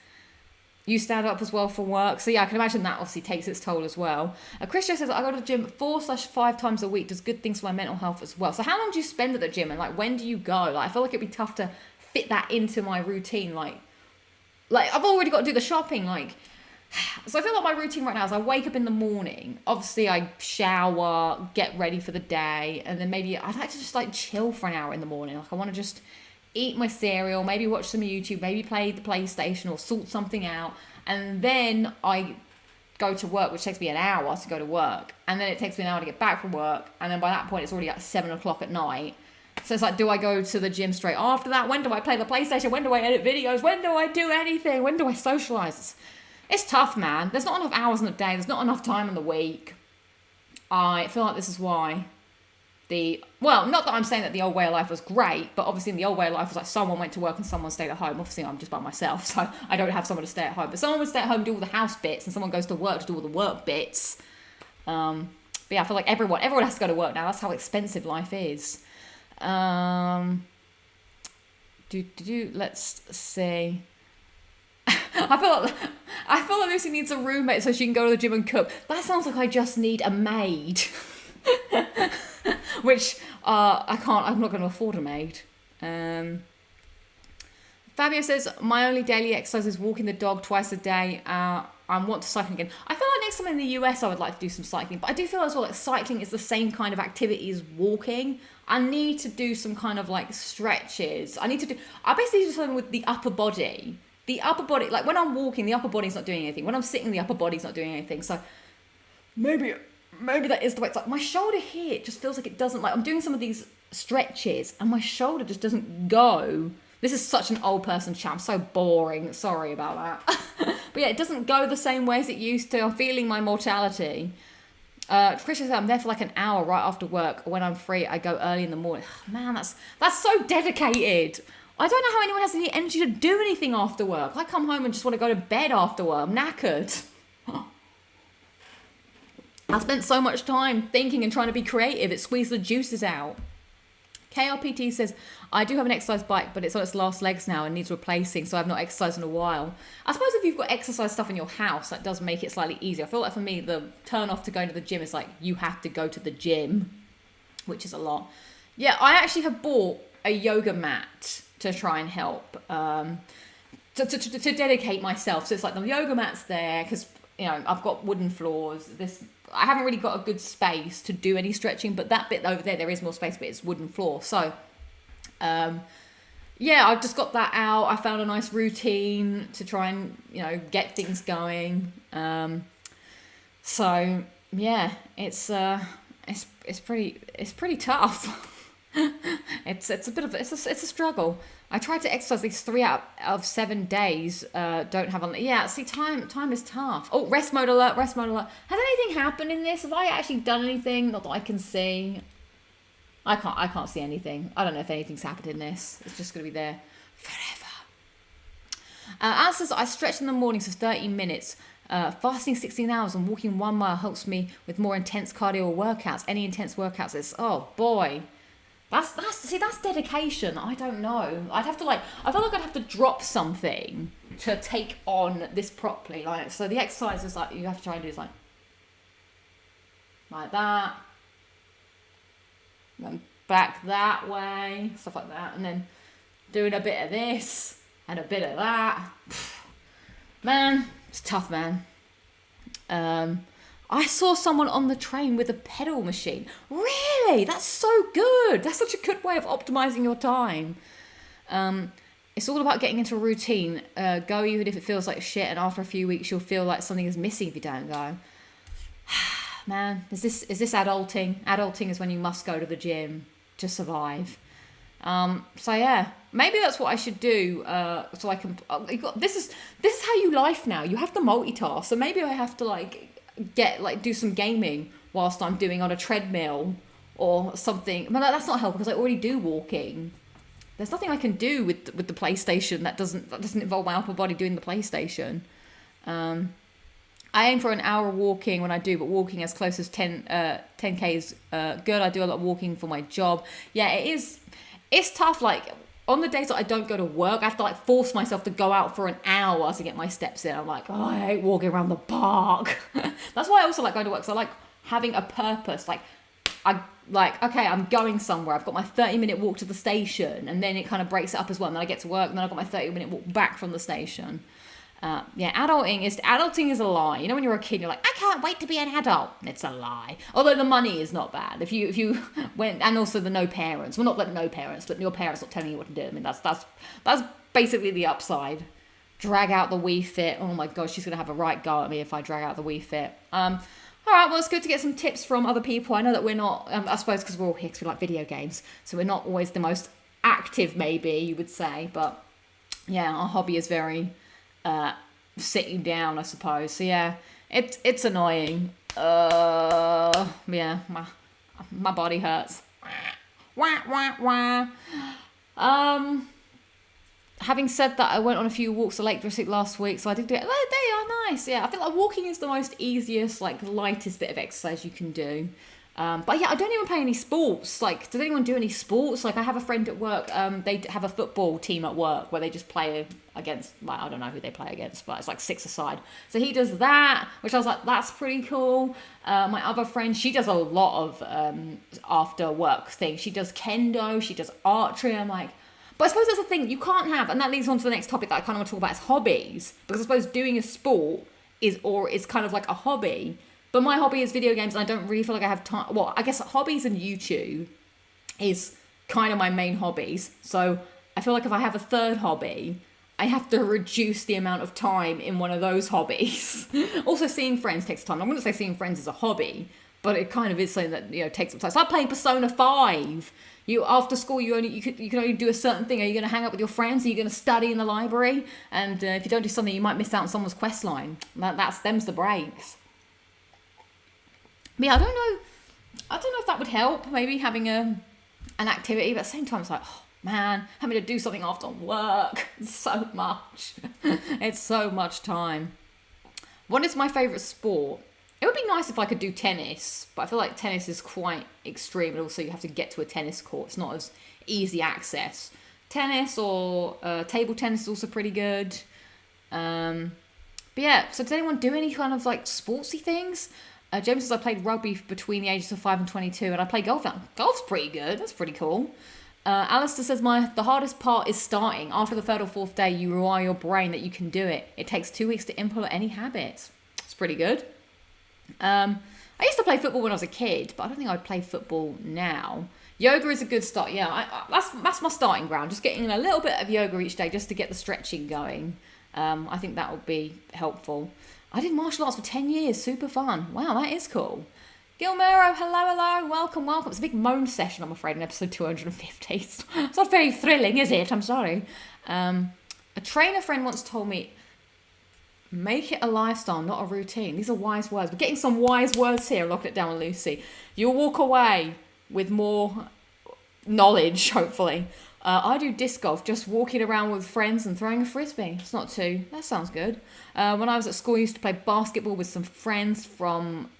You stand up as well for work. So yeah, I can imagine that obviously takes its toll as well. Christian says, I go to the gym 4/5 times a week. Does good things for my mental health as well. So how long do you spend at the gym? And like, when do you go? Like, I feel like it'd be tough to fit that into my routine. Like I've already got to do the shopping. Like, so I feel like my routine right now is I wake up in the morning. Obviously, I shower, get ready for the day. And then maybe I'd like to just like chill for an hour in the morning. Like I want to just eat my cereal, maybe watch some YouTube, maybe play the PlayStation or sort something out. And then I go to work, which takes me an hour to go to work. And then it takes me an hour to get back from work. And then by that point, it's already like 7 o'clock at night. So it's like, do I go to the gym straight after that? When do I play the PlayStation? When do I edit videos? When do I do anything? When do I socialize? It's tough, man. There's not enough hours in the day. There's not enough time in the week. I feel like this is why not that I'm saying that the old way of life was great, but obviously in the old way of life was like someone went to work and someone stayed at home. Obviously I'm just by myself, so I don't have someone to stay at home. But someone would stay at home and do all the house bits, and someone goes to work to do all the work bits. But yeah, I feel like everyone has to go to work now. That's how expensive life is. Let's see. I feel like Lucy needs a roommate so she can go to the gym and cook. That sounds like I just need a maid. Which I'm not going to afford a maid. Fabio says, my only daily exercise is walking the dog twice a day. I want to cycle again. I feel like next time in the US I would like to do some cycling, but I do feel as well like cycling is the same kind of activity as walking. I need to do some kind of like stretches. I basically do something with the upper body. The upper body, like when I'm walking, the upper body's not doing anything. When I'm sitting, the upper body's not doing anything. So maybe that is the way. It's like my shoulder here just feels like it doesn't, like I'm doing some of these stretches and my shoulder just doesn't go. This is such an old person chat. I'm so boring. Sorry about that. But yeah, it doesn't go the same way as it used to. I'm feeling my mortality. Christian said, I'm there for like an hour right after work. When I'm free, I go early in the morning. Man, that's so dedicated. I don't know how anyone has any energy to do anything after work. I come home and just want to go to bed after work. I'm knackered. I spent so much time thinking and trying to be creative. It squeezed the juices out. KRPT says, I do have an exercise bike, but it's on its last legs now and needs replacing, so I've not exercised in a while. I suppose if you've got exercise stuff in your house, that does make it slightly easier. I feel like for me, the turn off to going to the gym is like, you have to go to the gym, which is a lot. Yeah, I actually have bought a yoga mat to try and help, to dedicate myself. So it's like the yoga mat's there because, you know, I've got wooden floors. I haven't really got a good space to do any stretching, but that bit over there is more space, but it's wooden floor. So, yeah, I've just got that out. I found a nice routine to try and, you know, get things going. So yeah, it's pretty tough. It's a struggle. I tried to exercise these 3 out of 7 days. Don't have on. Yeah, see, time is tough. Oh, rest mode alert. Has anything happened in this? Have I actually done anything? Not that I can see. I can't see anything. I don't know if anything's happened in this. It's just gonna be there forever. Alice says, I stretch in the mornings for 30 minutes. Fasting 16 hours and walking 1 mile helps me with more intense cardio workouts. Any intense workouts is, oh boy. That's dedication. I don't know. I'd have to I feel like I'd have to drop something to take on this properly. Like, so the exercise is like, you have to try and do is like that. And then back that way, stuff like that. And then doing a bit of this and a bit of that. Man, it's tough, man. I saw someone on the train with a pedal machine. Really? That's so good. That's such a good way of optimizing your time. It's all about getting into a routine. Go even if it feels like shit, and after a few weeks you'll feel like something is missing if you don't go. Man, is this adulting? Adulting is when you must go to the gym to survive. So yeah, maybe that's what I should do. So I can. This is how you life now. You have to multitask. So maybe I have to do some gaming whilst I'm doing on a treadmill or something. But that's not helpful because I already do walking. There's nothing I can do with the PlayStation that doesn't involve my upper body doing the PlayStation. I aim for an hour walking when I do, but walking as close as 10K is good. I do a lot of walking for my job. Yeah, it is. It's tough. Like, on the days that I don't go to work, I have to force myself to go out for an hour to get my steps in. I'm like, oh, I hate walking around the park. That's why I also like going to work. So I like having a purpose. Okay, I'm going somewhere. I've got my 30-minute walk to the station, and then it kind of breaks it up as well. And then I get to work, and then I've got my 30-minute walk back from the station. Adulting is a lie. You know, when you're a kid, you're like, I can't wait to be an adult. It's a lie. Although the money is not bad. If you went, and also the no parents. Well, not like no parents, but your parents not telling you what to do. I mean, that's basically the upside. Drag out the Wii Fit. Oh my God, she's gonna have a right go at me if I drag out the Wii Fit. All right, well, it's good to get some tips from other people. I know that we're not, I suppose because we're all here because we like video games, so we're not always the most active, maybe you would say, but yeah, our hobby is very sitting down, I suppose. So yeah, it's annoying. Yeah, my body hurts. Wah, wah, wah. Having said that, I went on a few walks to Lake District last week, so I did do it. They are nice. Yeah, I feel like walking is the most easiest, lightest bit of exercise you can do. But yeah, I don't even play any sports. Does anyone do any sports? I have a friend at work, they have a football team at work where they just play against, I don't know who they play against, but it's 6 aside. So he does that, which I was like, that's pretty cool. My other friend, she does a lot of after work things. She does kendo, she does archery. I'm like, but I suppose that's the thing, you can't have, and that leads on to the next topic that I kind of want to talk about, is hobbies. Because I suppose doing a sport is kind of like a hobby. But my hobby is video games, and I don't really feel like I have time. Well, I guess hobbies and YouTube is kind of my main hobbies. So I feel like if I have a third hobby, I have to reduce the amount of time in one of those hobbies. Also, seeing friends takes time. I wouldn't say seeing friends is a hobby, but it kind of is something that takes some time. So I'm playing Persona 5. After school, you can only do a certain thing. Are you going to hang out with your friends? Are you going to study in the library? And if you don't do something, you might miss out on someone's quest line. Them's the breaks. But yeah, I don't know if that would help. Maybe having an activity, but at the same time, it's like, oh man, having to do something after work. It's so much. It's so much time. What is my favourite sport? It would be nice if I could do tennis, but I feel like tennis is quite extreme, and also you have to get to a tennis court. It's not as easy access. Tennis or table tennis is also pretty good. But yeah, so does anyone do any kind of sportsy things? James says I played rugby between the ages of 5 and 22, and I play golf now. Golf's pretty good. That's pretty cool. Alistair says the hardest part is starting. After the 3rd or 4th day, you rewire your brain that you can do it. It takes 2 weeks to implement any habits. It's pretty good. I used to play football when I was a kid, but I don't think I'd play football now. Yoga is a good start. Yeah, that's my starting ground. Just getting in a little bit of yoga each day just to get the stretching going. I think that would be helpful. I did martial arts for 10 years. Super fun. Wow, that is cool. Gilmero, hello. Welcome. It's a big moan session, I'm afraid, in episode 250. It's not very thrilling, is it? I'm sorry. A trainer friend once told me, make it a lifestyle, not a routine. These are wise words. We're getting some wise words here. Lock it down with Lucy. You'll walk away with more knowledge, hopefully. I do disc golf, just walking around with friends and throwing a frisbee. It's not too... That sounds good. When I was at school, I used to play basketball with some friends from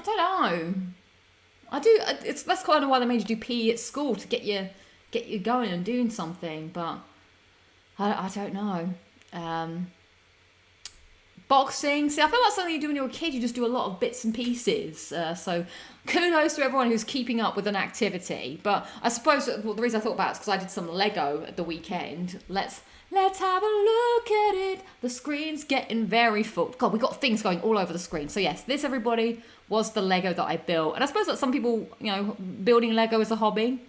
don't know. I do. That's kind of why they made you do PE at school, to get you going and doing something. But I don't know. Boxing. See, I feel like something you do when you're a kid. You just do a lot of bits and pieces. So kudos to everyone who's keeping up with an activity. But I suppose the reason I thought about it is because I did some Lego at the weekend. Let's have a look at it. The screen's getting very full. God, we got things going all over the screen. So yes, this, everybody, was the Lego that I built. And I suppose that some people, building Lego is a hobby.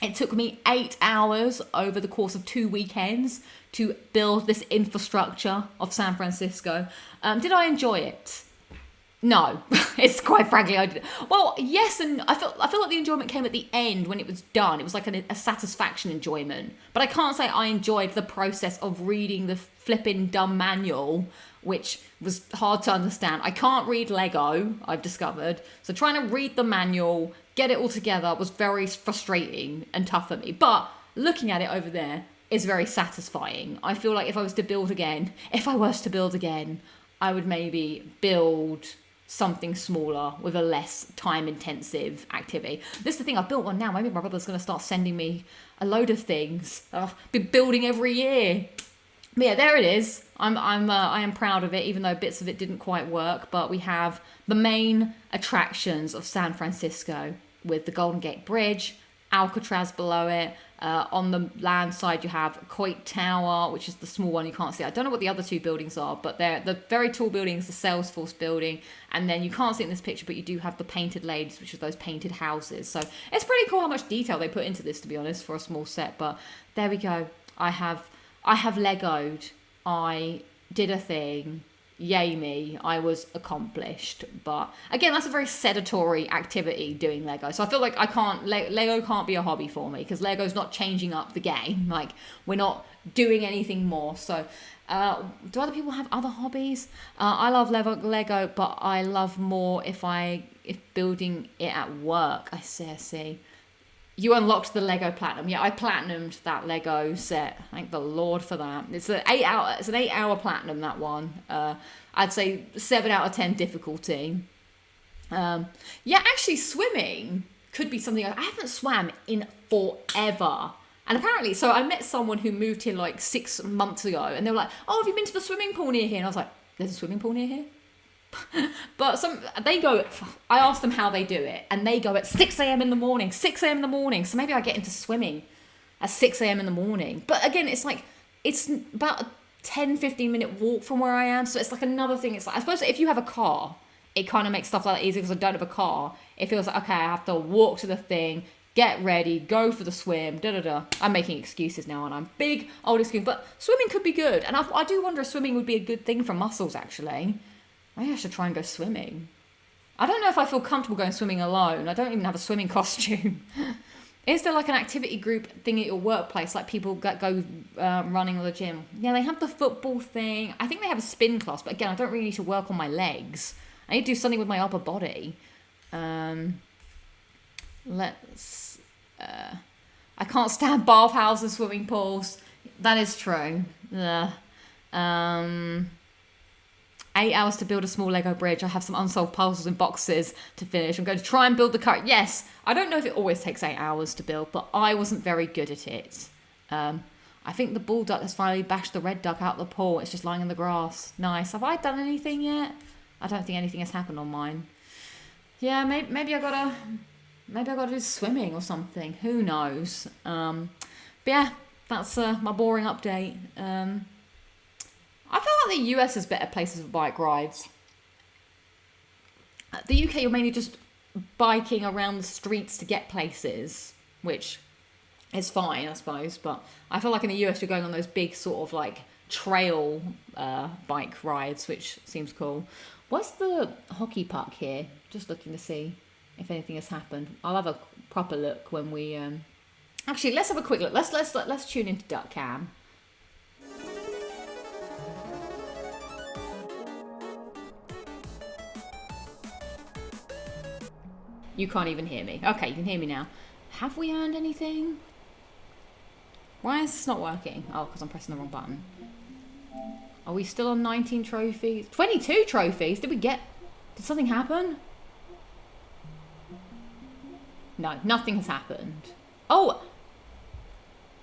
It took me 8 hours over the course of 2 weekends to build this infrastructure of San Francisco. Did I enjoy it? No, it's quite frankly I did. Well, yes, and I feel like the enjoyment came at the end when it was done. It was like a satisfaction enjoyment. But I can't say I enjoyed the process of reading the flipping dumb manual, which was hard to understand. I can't read Lego, I've discovered. So trying to read the manual, get it all together, was very frustrating and tough for me. But looking at it over there is very satisfying. I feel like if I was to build again, I would maybe build something smaller with a less time-intensive activity. This is the thing, I've built one now. Maybe my brother's going to start sending me a load of things. I'll be building every year. But yeah, there it is. I am proud of it, even though bits of it didn't quite work. But we have the main attractions of San Francisco with the Golden Gate Bridge, Alcatraz below it. On the land side, you have Coit Tower, which is the small one you can't see. I don't know what the other two buildings are, but they're the very tall buildings, the Salesforce building. And then you can't see it in this picture, but you do have the Painted Ladies, which are those painted houses. So it's pretty cool how much detail they put into this, to be honest, for a small set. But there we go. I have Lego'd. I did a thing. Yay me, I was accomplished. But again, that's a very sedentary activity, doing Lego. So I feel like Lego can't be a hobby for me, because Lego's not changing up the game. Like, we're not doing anything more. So do other people have other hobbies? I love Lego, but I love more if building it at work. I see. You unlocked the Lego Platinum. Yeah, I platinumed that Lego set. Thank the Lord for that. It's an 8-hour platinum, that one. I'd say 7 out of 10 difficulty. Yeah, actually swimming could be something. I haven't swam in forever. And apparently, so I met someone who moved here like 6 months ago, and they were like, "Oh, have you been to the swimming pool near here?" And I was like, "There's a swimming pool near here?" But I asked them how they do it, and they go at 6 a.m. in the morning. So maybe I get into swimming at 6 a.m. in the morning. But again, it's about a 10-15 minute walk from where I am. So it's like another thing. It's like, I suppose if you have a car, it kind of makes stuff like that easy, because I don't have a car. It feels like, okay, I have to walk to the thing, get ready, go for the swim, I'm making excuses now, and I'm big old excuse. But swimming could be good. And I do wonder if swimming would be a good thing for muscles, actually. Maybe I should try and go swimming. I don't know if I feel comfortable going swimming alone. I don't even have a swimming costume. Is there like an activity group thing at your workplace, like people go running or the gym? Yeah, they have the football thing. I think they have a spin class, but again, I don't really need to work on my legs. I need to do something with my upper body. I can't stand bathhouses and swimming pools. That is true. 8 hours to build a small Lego bridge. I have some unsolved puzzles and boxes to finish. I'm going to try and build the car. Yes, I don't know if it always takes 8 hours to build, but I wasn't very good at it. I think the bull duck has finally bashed the red duck out of the pool. It's just lying in the grass. Nice. Have I done anything yet? I don't think anything has happened on mine. Yeah, maybe I gotta do swimming or something. Who knows? But yeah, that's my boring update. I feel like the US has better places for bike rides. The UK, you're mainly just biking around the streets to get places, which is fine, I suppose. But I feel like in the US, you're going on those big sort of like trail bike rides, which seems cool. What's the hockey puck here? Just looking to see if anything has happened. I'll have a proper look when we... Actually, let's have a quick look. Let's tune into Duck Cam. You can't even hear me. Okay, you can hear me now. Have we earned anything? Why is this not working? Oh, because I'm pressing the wrong button. Are we still on 19 trophies? 22 trophies? Did something happen? no, nothing has happened. Oh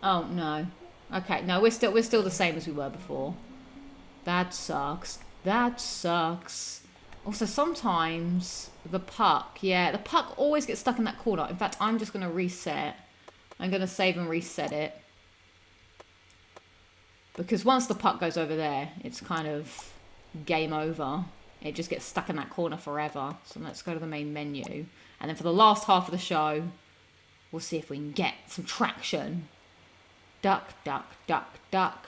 no. Okay, no, we're still the same as we were before. That sucks. That sucks. Also, sometimes the puck always gets stuck in that corner. In fact, I'm just going to reset. I'm going to save and reset it. Because once the puck goes over there, it's kind of game over. It just gets stuck in that corner forever. So let's go to the main menu. And then for the last half of the show, we'll see if we can get some traction. Duck, duck, duck, duck.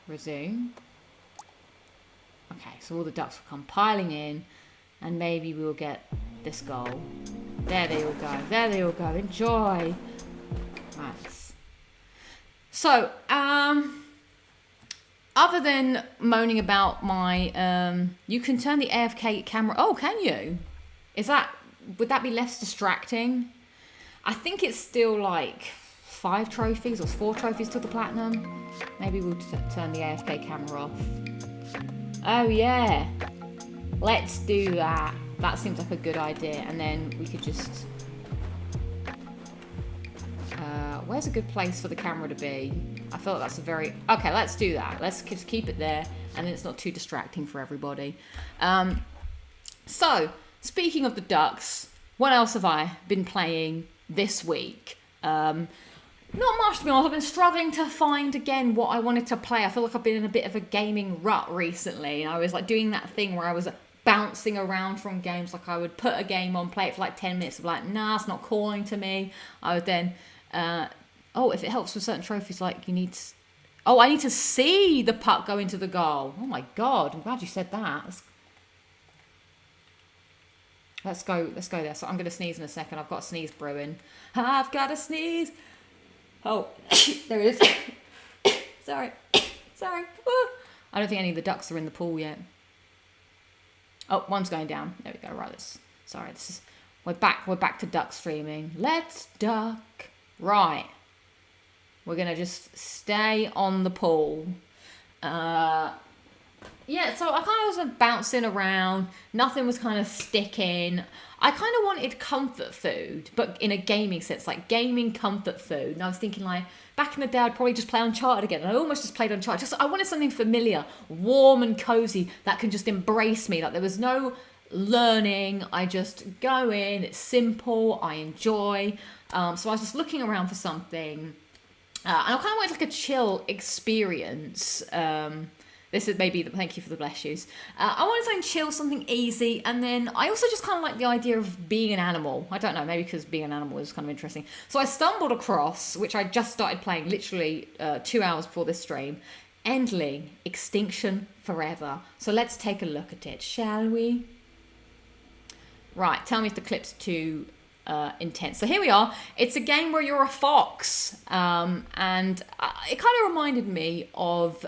Resume. Okay, so all the ducks will come piling in, and maybe we'll get this goal. There they all go. There they all go. Enjoy. Right. So, other than moaning about my, you can turn the AFK camera. Oh, can you? Would that be less distracting? I think it's still like 5 trophies or 4 trophies to the platinum. Maybe we'll turn the AFK camera off. Oh yeah, let's do that. That seems like a good idea. And then we could just... where's a good place for the camera to be? I feel like that's a very... Okay, let's do that. Let's just keep it there, and then it's not too distracting for everybody. So, speaking of the ducks, what else have I been playing this week? Not much, to be honest. I've been struggling to find, again, what I wanted to play. I feel like I've been in a bit of a gaming rut recently. And I was like doing that thing where I was bouncing around from games. Like I would put a game on, play it for like 10 minutes. I'm like, nah, it's not calling to me. I would then, if it helps with certain trophies, like you need to... Oh, I need to see the puck go into the goal. Oh my God, I'm glad you said that. Let's go there. So I'm going to sneeze in a second. I've got a sneeze brewing. I've got a sneeze. Oh, there it is. Sorry. Woo. I don't think any of the ducks are in the pool yet. Oh, one's going down. There we go. Right. We're back to duck streaming. Let's duck. Right. We're going to just stay on the pool. Yeah, so I kind of was bouncing around. Nothing was kind of sticking. I kind of wanted comfort food, but in a gaming sense, like gaming comfort food. And I was thinking, like, back in the day, I'd probably just play Uncharted again. And I almost just played Uncharted. I wanted something familiar, warm and cozy that can just embrace me. Like, there was no learning. I just go in. It's simple. I enjoy. So I was just looking around for something. And I kind of wanted like a chill experience. This is maybe, thank you for the bless yous. I wanted something chill, something easy. And then I also just kind of like the idea of being an animal. I don't know, maybe because being an animal is kind of interesting. So I stumbled across, which I just started playing literally 2 hours before this stream, Endling, Extinction Forever. So let's take a look at it, shall we? Right, tell me if the clip's too intense. So here we are. It's a game where you're a fox. And it kind of reminded me of...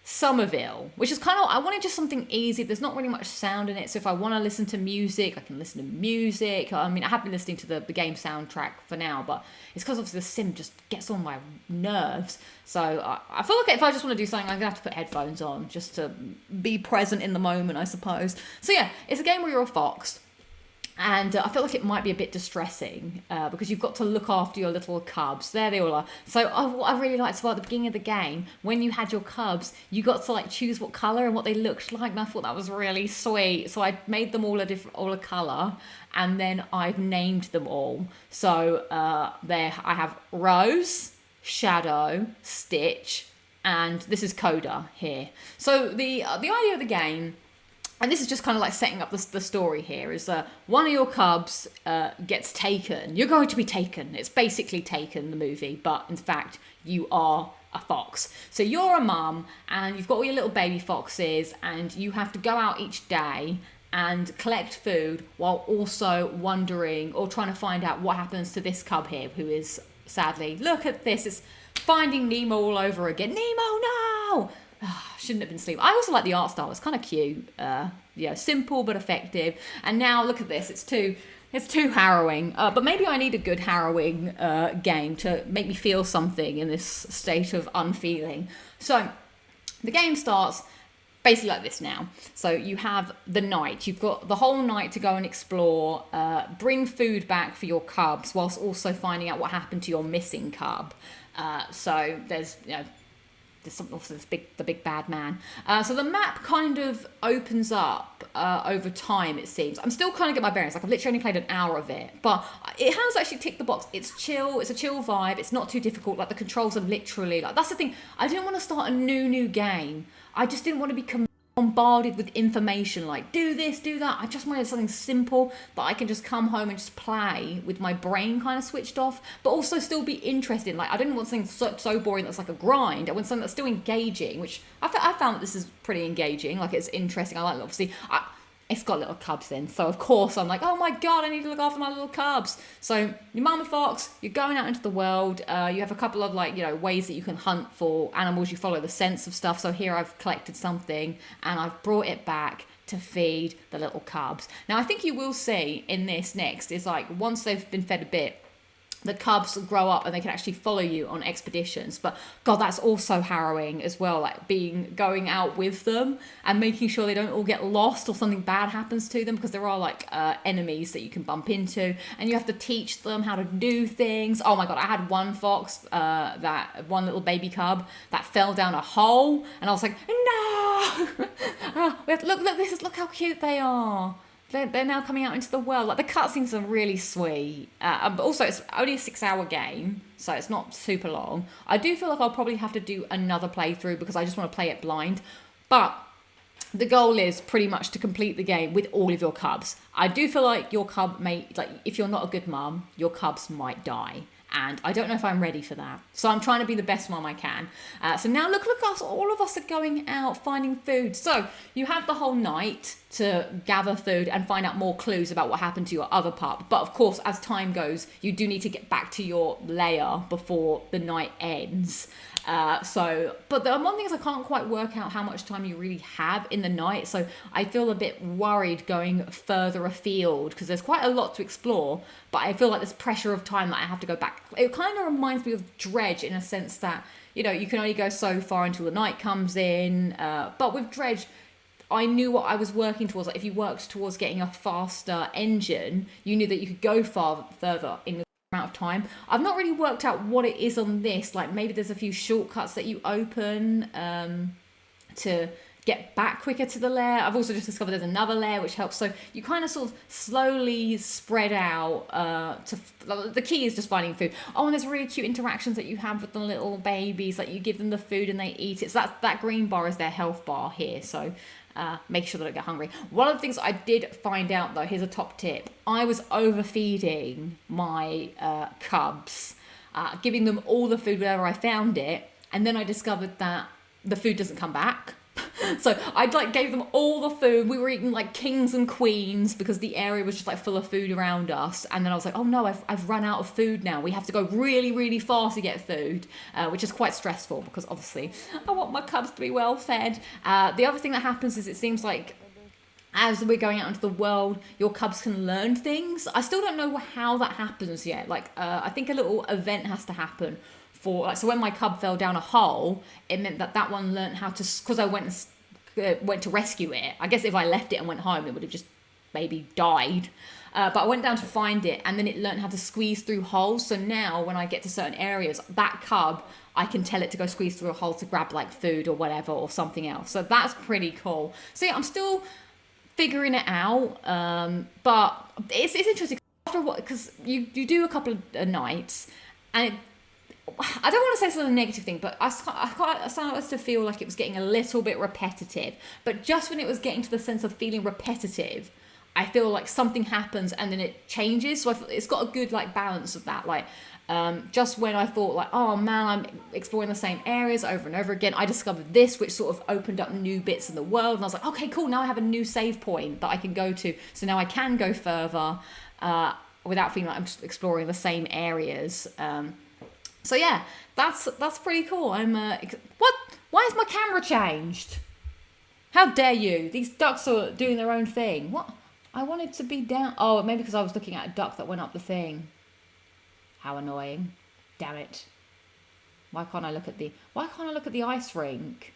Somerville, which is kind of, I wanted just something easy. There's not really much sound in it, so if I want to listen to music, I can listen to music. I mean, I have been listening to the game soundtrack for now, but it's because obviously the sim just gets on my nerves. So I feel like if I just want to do something, I'm gonna have to put headphones on just to be present in the moment, I suppose. So yeah, it's a game where you're a fox. And I feel like it might be a bit distressing because you've got to look after your little cubs. There they all are. So what I really liked about the beginning of the game, when you had your cubs, you got to like choose what colour and what they looked like. And I thought that was really sweet. So I made them all a colour, and then I've named them all. So there I have Rose, Shadow, Stitch, and this is Coda here. So the idea of the game... And this is just kind of like setting up the story here, is one of your cubs gets taken. You're going to be taken. It's basically Taken, the movie, but in fact, you are a fox. So you're a mum, and you've got all your little baby foxes, and you have to go out each day and collect food while also wondering or trying to find out what happens to this cub here, who is sadly, look at this, it's Finding Nemo all over again. Nemo, no! Shouldn't have been sleeping. I also like the art style. It's kind of cute. Simple but effective. And now look at this. It's too harrowing. But maybe I need a good harrowing game to make me feel something in this state of unfeeling. So the game starts. basically like this now. So you have the night. You've got the whole night to go and explore, bring food back for your cubs, whilst also finding out what happened to your missing cub. So there's, there's also the big bad man. So the map kind of opens up over time, it seems. I'm still kind of getting my bearings. Like, I've literally only played an hour of it, but it has actually ticked the box. It's chill. It's a chill vibe. It's not too difficult. Like, the controls are literally, like, that's the thing. I didn't want to start a new game. I just didn't want to be bombarded with information like do this, do that. I just wanted something simple that I can just come home and just play with my brain kind of switched off, but also still be interested. Like, I didn't want something so boring that's like a grind. I want something that's still engaging, which I found that this is pretty engaging. Like, it's interesting. I like it. Obviously, it's got little cubs in, so of course I'm like, oh my god, I need to look after my little cubs. So your mama fox, you're going out into the world. You have a couple of ways that you can hunt for animals. You follow the scents of stuff. So here I've collected something and I've brought it back to feed the little cubs. Now I think you will see in this next is like once they've been fed a bit, the cubs grow up and they can actually follow you on expeditions. But god, that's also harrowing as well, like going out with them and making sure they don't all get lost or something bad happens to them, because there are enemies that you can bump into and you have to teach them how to do things. Oh my god, I had one fox, that one little baby cub that fell down a hole and I was like, no. We have to look how cute they are. They're now coming out into the world. Like, the cutscenes are really sweet. But also, it's only a 6-hour game, so it's not super long. I do feel like I'll probably have to do another playthrough because I just want to play it blind. But the goal is pretty much to complete the game with all of your cubs. I do feel like your cub if you're not a good mum, your cubs might die. And I don't know if I'm ready for that. So I'm trying to be the best mom I can. So now look us, all of us are going out finding food. So you have the whole night to gather food and find out more clues about what happened to your other pup. But of course, as time goes, you do need to get back to your lair before the night ends. But the one thing is I can't quite work out how much time you really have in the night. So I feel a bit worried going further afield because there's quite a lot to explore, but I feel like there's pressure of time that I have to go back. It kind of reminds me of Dredge in a sense that, you can only go so far until the night comes in. But with Dredge, I knew what I was working towards. Like, if you worked towards getting a faster engine, you knew that you could go further in amount of time. I've not really worked out what it is on this. Like, maybe there's a few shortcuts that you open to get back quicker to the lair. I've also just discovered there's another lair which helps. So you kind of sort of slowly spread out. The key is just finding food. Oh, and there's really cute interactions that you have with the little babies. Like, you give them the food and they eat it. So that green bar is their health bar here. So make sure they don't get hungry. One of the things I did find out, though, here's a top tip. I was overfeeding my cubs, giving them all the food whenever I found it. And then I discovered that the food doesn't come back. So I gave them all the food. We were eating like kings and queens because the area was just full of food around us. And then I was like, oh no, I've run out of food now. We have to go really, really far to get food, which is quite stressful because obviously I want my cubs to be well fed. The other thing that happens is it seems like as we're going out into the world, your cubs can learn things. I still don't know how that happens yet. I think a little event has to happen. So when my cub fell down a hole, it meant that one learned how to, because I went to rescue it. I guess if I left it and went home, it would have just maybe died. But I went down to find it, and then it learned how to squeeze through holes. So now when I get to certain areas, that cub, I can tell it to go squeeze through a hole to grab food or whatever or something else. So that's pretty cool. So yeah, I'm still figuring it out. But it's interesting because you do a couple of nights, and I don't want to say it's a negative thing, but I started to feel like it was getting a little bit repetitive. But just when it was getting to the sense of feeling repetitive, I feel like something happens and then it changes. So it's got a good balance of that. Just when I thought oh man, I'm exploring the same areas over and over again, I discovered this, which sort of opened up new bits in the world. And I was like, okay, cool. Now I have a new save point that I can go to. So now I can go further without feeling like I'm just exploring the same areas. So yeah, that's pretty cool. What? Why is my camera changed? How dare you? These ducks are doing their own thing. What? I wanted to be down. Oh, maybe because I was looking at a duck that went up the thing. How annoying. Damn it. Why can't I look at the ice rink?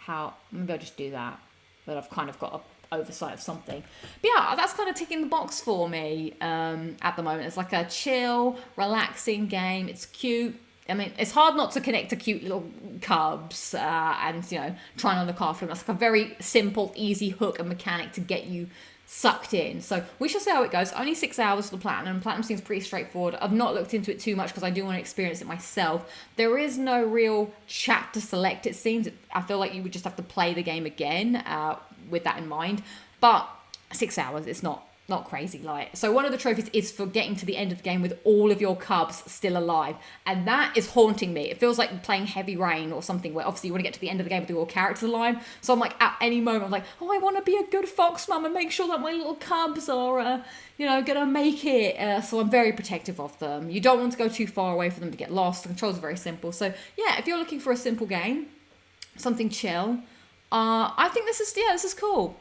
how, maybe I'll just do that. But I've kind of got an oversight of something. But yeah, that's kind of ticking the box for me at the moment. It's like a chill, relaxing game. It's cute. I mean, it's hard not to connect to cute little cubs and, you know, trying to look after them. That's like a very simple, easy hook and mechanic to get you sucked in. So we shall see how it goes. Only 6 hours for the platinum. Platinum seems pretty straightforward. I've not looked into it too much because I do want to experience it myself. There is no real chapter select, it seems. I feel like you would just have to play the game again with that in mind. But 6 hours, it's not crazy light. So one of the trophies is for getting to the end of the game with all of your cubs still alive, and that is haunting me. It feels like playing Heavy Rain or something, where obviously you want to get to the end of the game with all your characters alive. So I'm like, at any moment I'm like, oh, I want to be a good fox mum and make sure that my little cubs are you know, gonna make it. So I'm very protective of them. You don't want to go too far away for them to get lost. The controls are very simple. So yeah, if you're looking for a simple game, something chill, I think this is cool.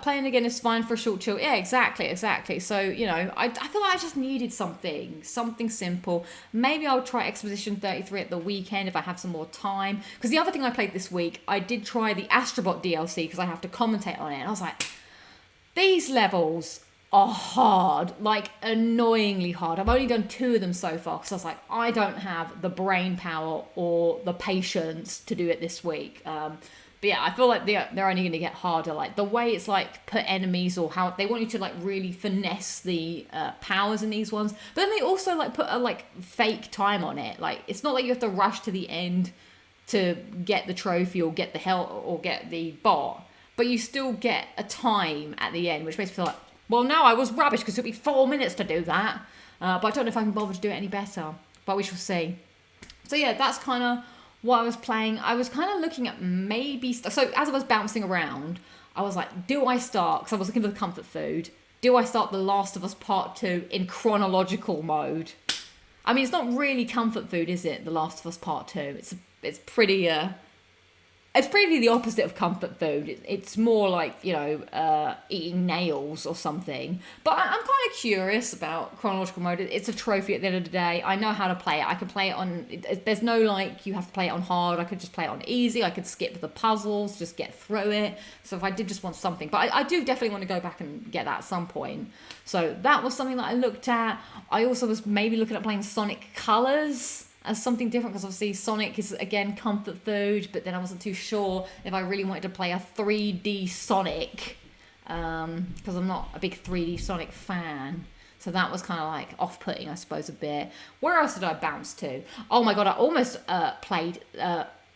Playing again is fine for a short chill. Yeah, exactly. So, you know, I feel like I just needed something simple. Maybe I'll try Exposition 33 at the weekend if I have some more time. Because the other thing I played this week, I did try the Astrobot DLC because I have to commentate on it. And I was like, these levels are hard, like annoyingly hard. I've only done 2 of them so far because I was like, I don't have the brain power or the patience to do it this week. But yeah, I feel like they're only going to get harder. Like the way it's like put enemies, or how they want you to like really finesse the powers in these ones. But then they also like put a like fake time on it. Like it's not like you have to rush to the end to get the trophy or get the hell or get the bot, but you still get a time at the end, which makes me feel like, well, no, I was rubbish because it took me 4 minutes to do that. But I don't know if I can bother to do it any better. But we shall see. So yeah, that's kind of what I was playing. I was kind of looking at maybe... So as I was bouncing around, I was like, do I start... Because I was looking for the comfort food. Do I start The Last of Us Part 2 in chronological mode? I mean, it's not really comfort food, is it? The Last of Us Part 2. It's pretty... It's pretty the opposite of comfort food. It's more like, you know, eating nails or something. But I'm kind of curious about chronological mode. It's a trophy at the end of the day. I know how to play it. I can play it on... There's no, like, you have to play it on hard. I could just play it on easy. I could skip the puzzles, just get through it. So if I did just want something... But I do definitely want to go back and get that at some point. So that was something that I looked at. I also was maybe looking at playing Sonic Colors as something different, because obviously Sonic is again comfort food, but then I wasn't too sure if I really wanted to play a 3D Sonic, because I'm not a big 3D Sonic fan. So that was kind of like off-putting, I suppose, a bit. Where else did I bounce to? Oh my god, I almost played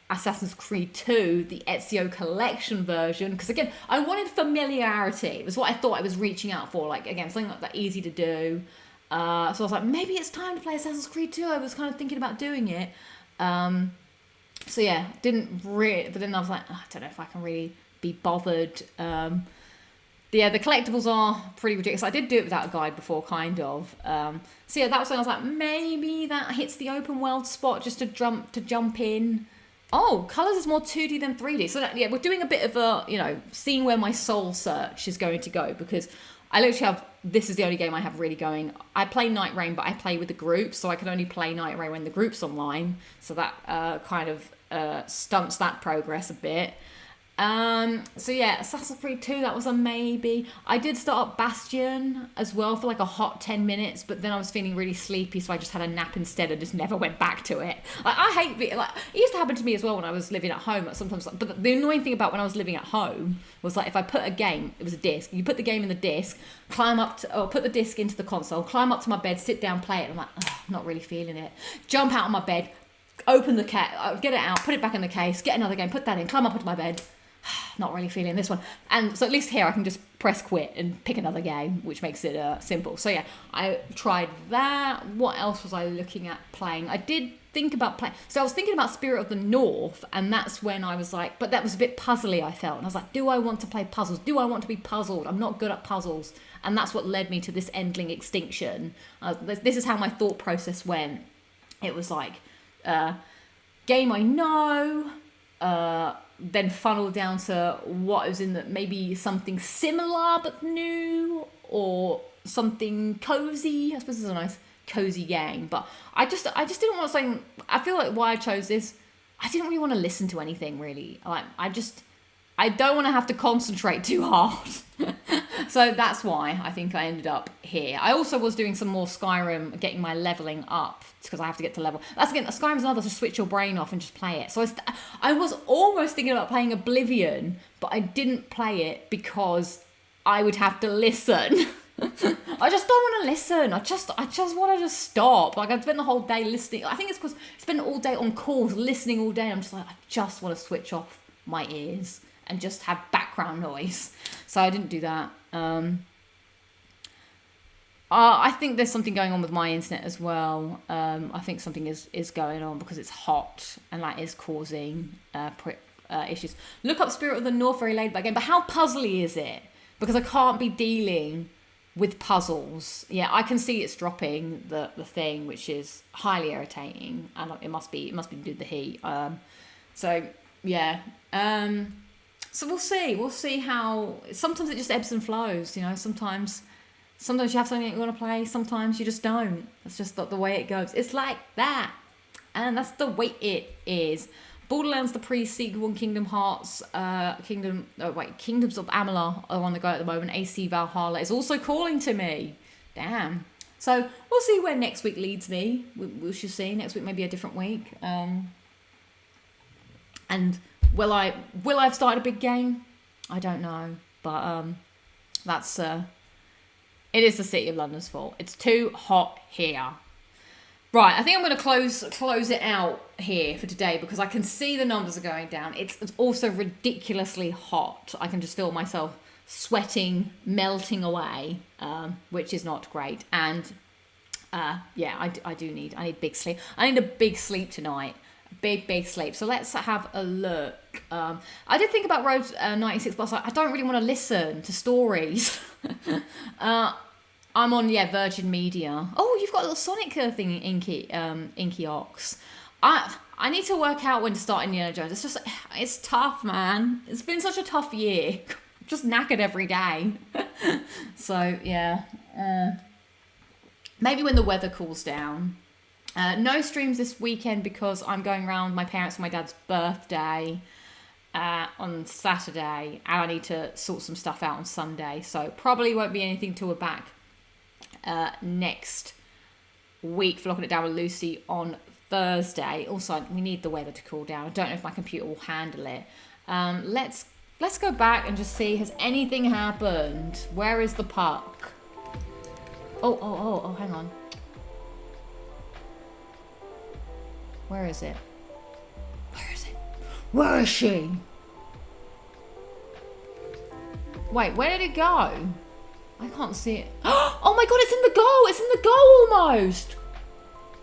Assassin's Creed 2, the Ezio Collection version, because again, I wanted familiarity. It was what I thought I was reaching out for, like, again, something like that easy to do. So I was like, maybe it's time to play Assassin's Creed 2. I was kind of thinking about doing it. So yeah, didn't really... But then I was like, oh, I don't know if I can really be bothered. Yeah, the collectibles are pretty ridiculous. I did do it without a guide before, kind of. So yeah, that was when I was like, maybe that hits the open world spot just to jump in. Oh, Colours is more 2D than 3D. So that, yeah, we're doing a bit of a, you know, seeing where my soul search is going to go, because I literally have... This is the only game I have really going. I play Night Rain, but I play with the group, so I can only play Night Rain when the group's online. So that kind of stunts that progress a bit. So yeah, Assassin's Creed 2, that was a maybe. I did start up Bastion as well for like a hot 10 minutes, but then I was feeling really sleepy, so I just had a nap instead and just never went back to it. I hate it. Like, it used to happen to me as well when I was living at home. Sometimes, but the annoying thing about when I was living at home was like, if I put a game, it was a disc. You put the game in the disc, climb up to, or put the disc into the console, climb up to my bed, sit down, play it. And I'm like, oh, not really feeling it. Jump out of my bed, open the case, get it out, put it back in the case, get another game, put that in, climb up into my bed. Not really feeling this one. And so at least here I can just press quit and pick another game, which makes it simple. So yeah, I tried that. What else was I looking at playing? I did think about playing. So I was thinking about Spirit of the North, and that's when I was like, but that was a bit puzzly, I felt. And I was like, do I want to play puzzles? Do I want to be puzzled? I'm not good at puzzles. And that's what led me to this Endling Extinction. This is how my thought process went. It was like, game I know, then funnel down to what was in the, maybe something similar but new, or something cozy. I suppose it's a nice cozy game, but I just didn't want something. I feel like why I chose this, I didn't really want to listen to anything really. Like I don't want to have to concentrate too hard. So that's why I think I ended up here. I also was doing some more Skyrim, getting my leveling up because I have to get to level. That's again, Skyrim's another to switch your brain off and just play it. So I was almost thinking about playing Oblivion, but I didn't play it because I would have to listen. I just don't want to listen. I just want to just stop. Like, I've spent the whole day listening. I think it's because I spent all day on calls, listening all day. I'm just like, I just want to switch off my ears and just have background noise. So I didn't do that. I think there's something going on with my internet as well. I think something is going on because it's hot and that is causing issues. Look up Spirit of the North, very laid back game. But how puzzly is it? Because I can't be dealing with puzzles. Yeah, I can see it's dropping the thing, which is highly irritating, and it must be to do with the heat. So yeah. So we'll see how. Sometimes it just ebbs and flows. You know, sometimes you have something that you want to play. Sometimes you just don't. That's just the way it goes. It's like that, and that's the way it is. Borderlands the pre-sequel and Kingdoms of Amalur are on the go at the moment. AC Valhalla is also calling to me. Damn. So we'll see where next week leads me. We shall see. Next week may be a different week. And will I have started a big game? I don't know. But that's it is the City of London's fault. It's too hot here. Right, I think I'm going to close it out here for today because I can see the numbers are going down. It's also ridiculously hot. I can just feel myself sweating, melting away, which is not great. And yeah, I need big sleep. I need a big sleep tonight. Big sleep. So let's have a look. I did think about Road 96, but I don't really want to listen to stories. I'm on Virgin Media. Oh, you've got a little Sonic thing, Inky Ox. I need to work out when to start Indiana Jones. It's tough, man. It's been such a tough year. Just knackered every day. So yeah, maybe when the weather cools down. No streams this weekend because I'm going around my parents' and my dad's birthday on Saturday, and I need to sort some stuff out on Sunday. So probably won't be anything till we're back next week for Locking It Down with Lucy on Thursday. Also, we need the weather to cool down. I don't know if my computer will handle it. Let's go back and just see, has anything happened? Where is the puck? Oh, hang on. Where is it? Where is she? Wait, where did it go? I can't see it. Oh my god, it's in the goal! It's in the goal almost!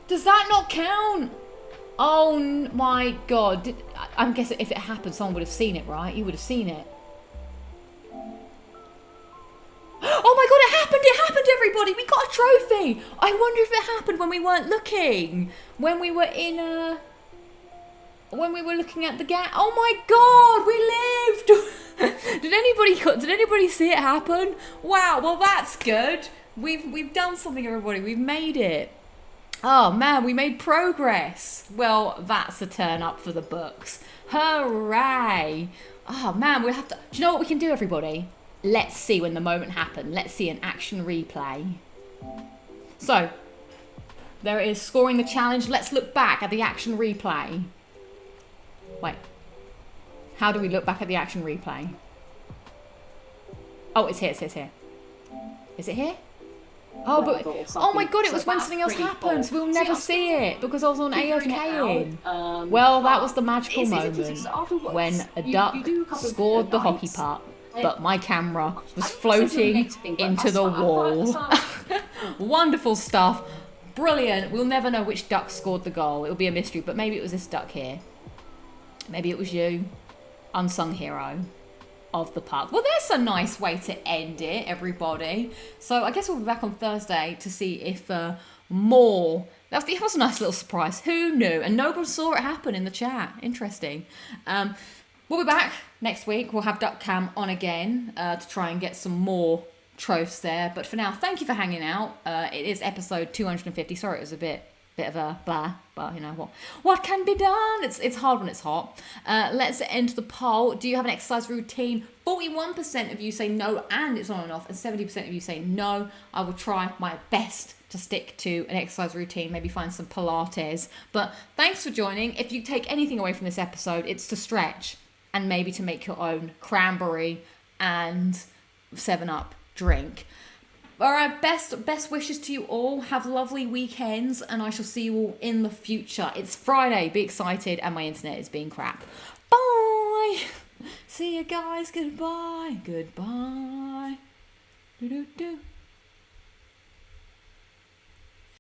Does that not count? Oh my god. I'm guessing if it happened, someone would have seen it, right? You would have seen it. Oh my god, it happened, everybody! We got a trophy! I wonder if it happened when we weren't looking. When we were looking at the game. Oh my god, we lived! Did anybody see it happen? Wow, well that's good. We've done something, everybody. We've made it. Oh man, we made progress. Well, that's a turn up for the books. Hooray! Oh man, we have to. Do you know what we can do, everybody? Let's see when the moment happened. Let's see an action replay. So, there it is, scoring the challenge. Let's look back at the action replay. Wait. How do we look back at the action replay? Oh, it's here. Is it here? Oh, but oh my god, it was when something else happened. So we'll never see it because I was on AFK-ing. Well, that was the magical moment when a duck scored the hockey puck, but my camera was floating into the wall. Wonderful stuff. Brilliant. We'll never know which duck scored the goal. It'll be a mystery, but maybe it was this duck here. Maybe it was you. Unsung hero of the park. Well, there's a nice way to end it, everybody. So I guess we'll be back on Thursday to see if more. That was a nice little surprise. Who knew? And nobody saw it happen in the chat. Interesting. We'll be back next week. We'll have Duck Cam on again to try and get some more trophies there. But for now, thank you for hanging out. It is episode 250. Sorry, it was a bit bit of a blah, but you know what can be done? It's hard when it's hot. Let's enter the poll. Do you have an exercise routine? 41% of you say no and it's on and off, and 70% of you say no. I will try my best to stick to an exercise routine, maybe find some Pilates. But thanks for joining. If you take anything away from this episode, it's to stretch and maybe to make your own cranberry and 7-Up drink. All right, best wishes to you all. Have lovely weekends, and I shall see you all in the future. It's Friday. Be excited, and my internet is being crap. Bye. See you guys. Goodbye. Goodbye. Do do do.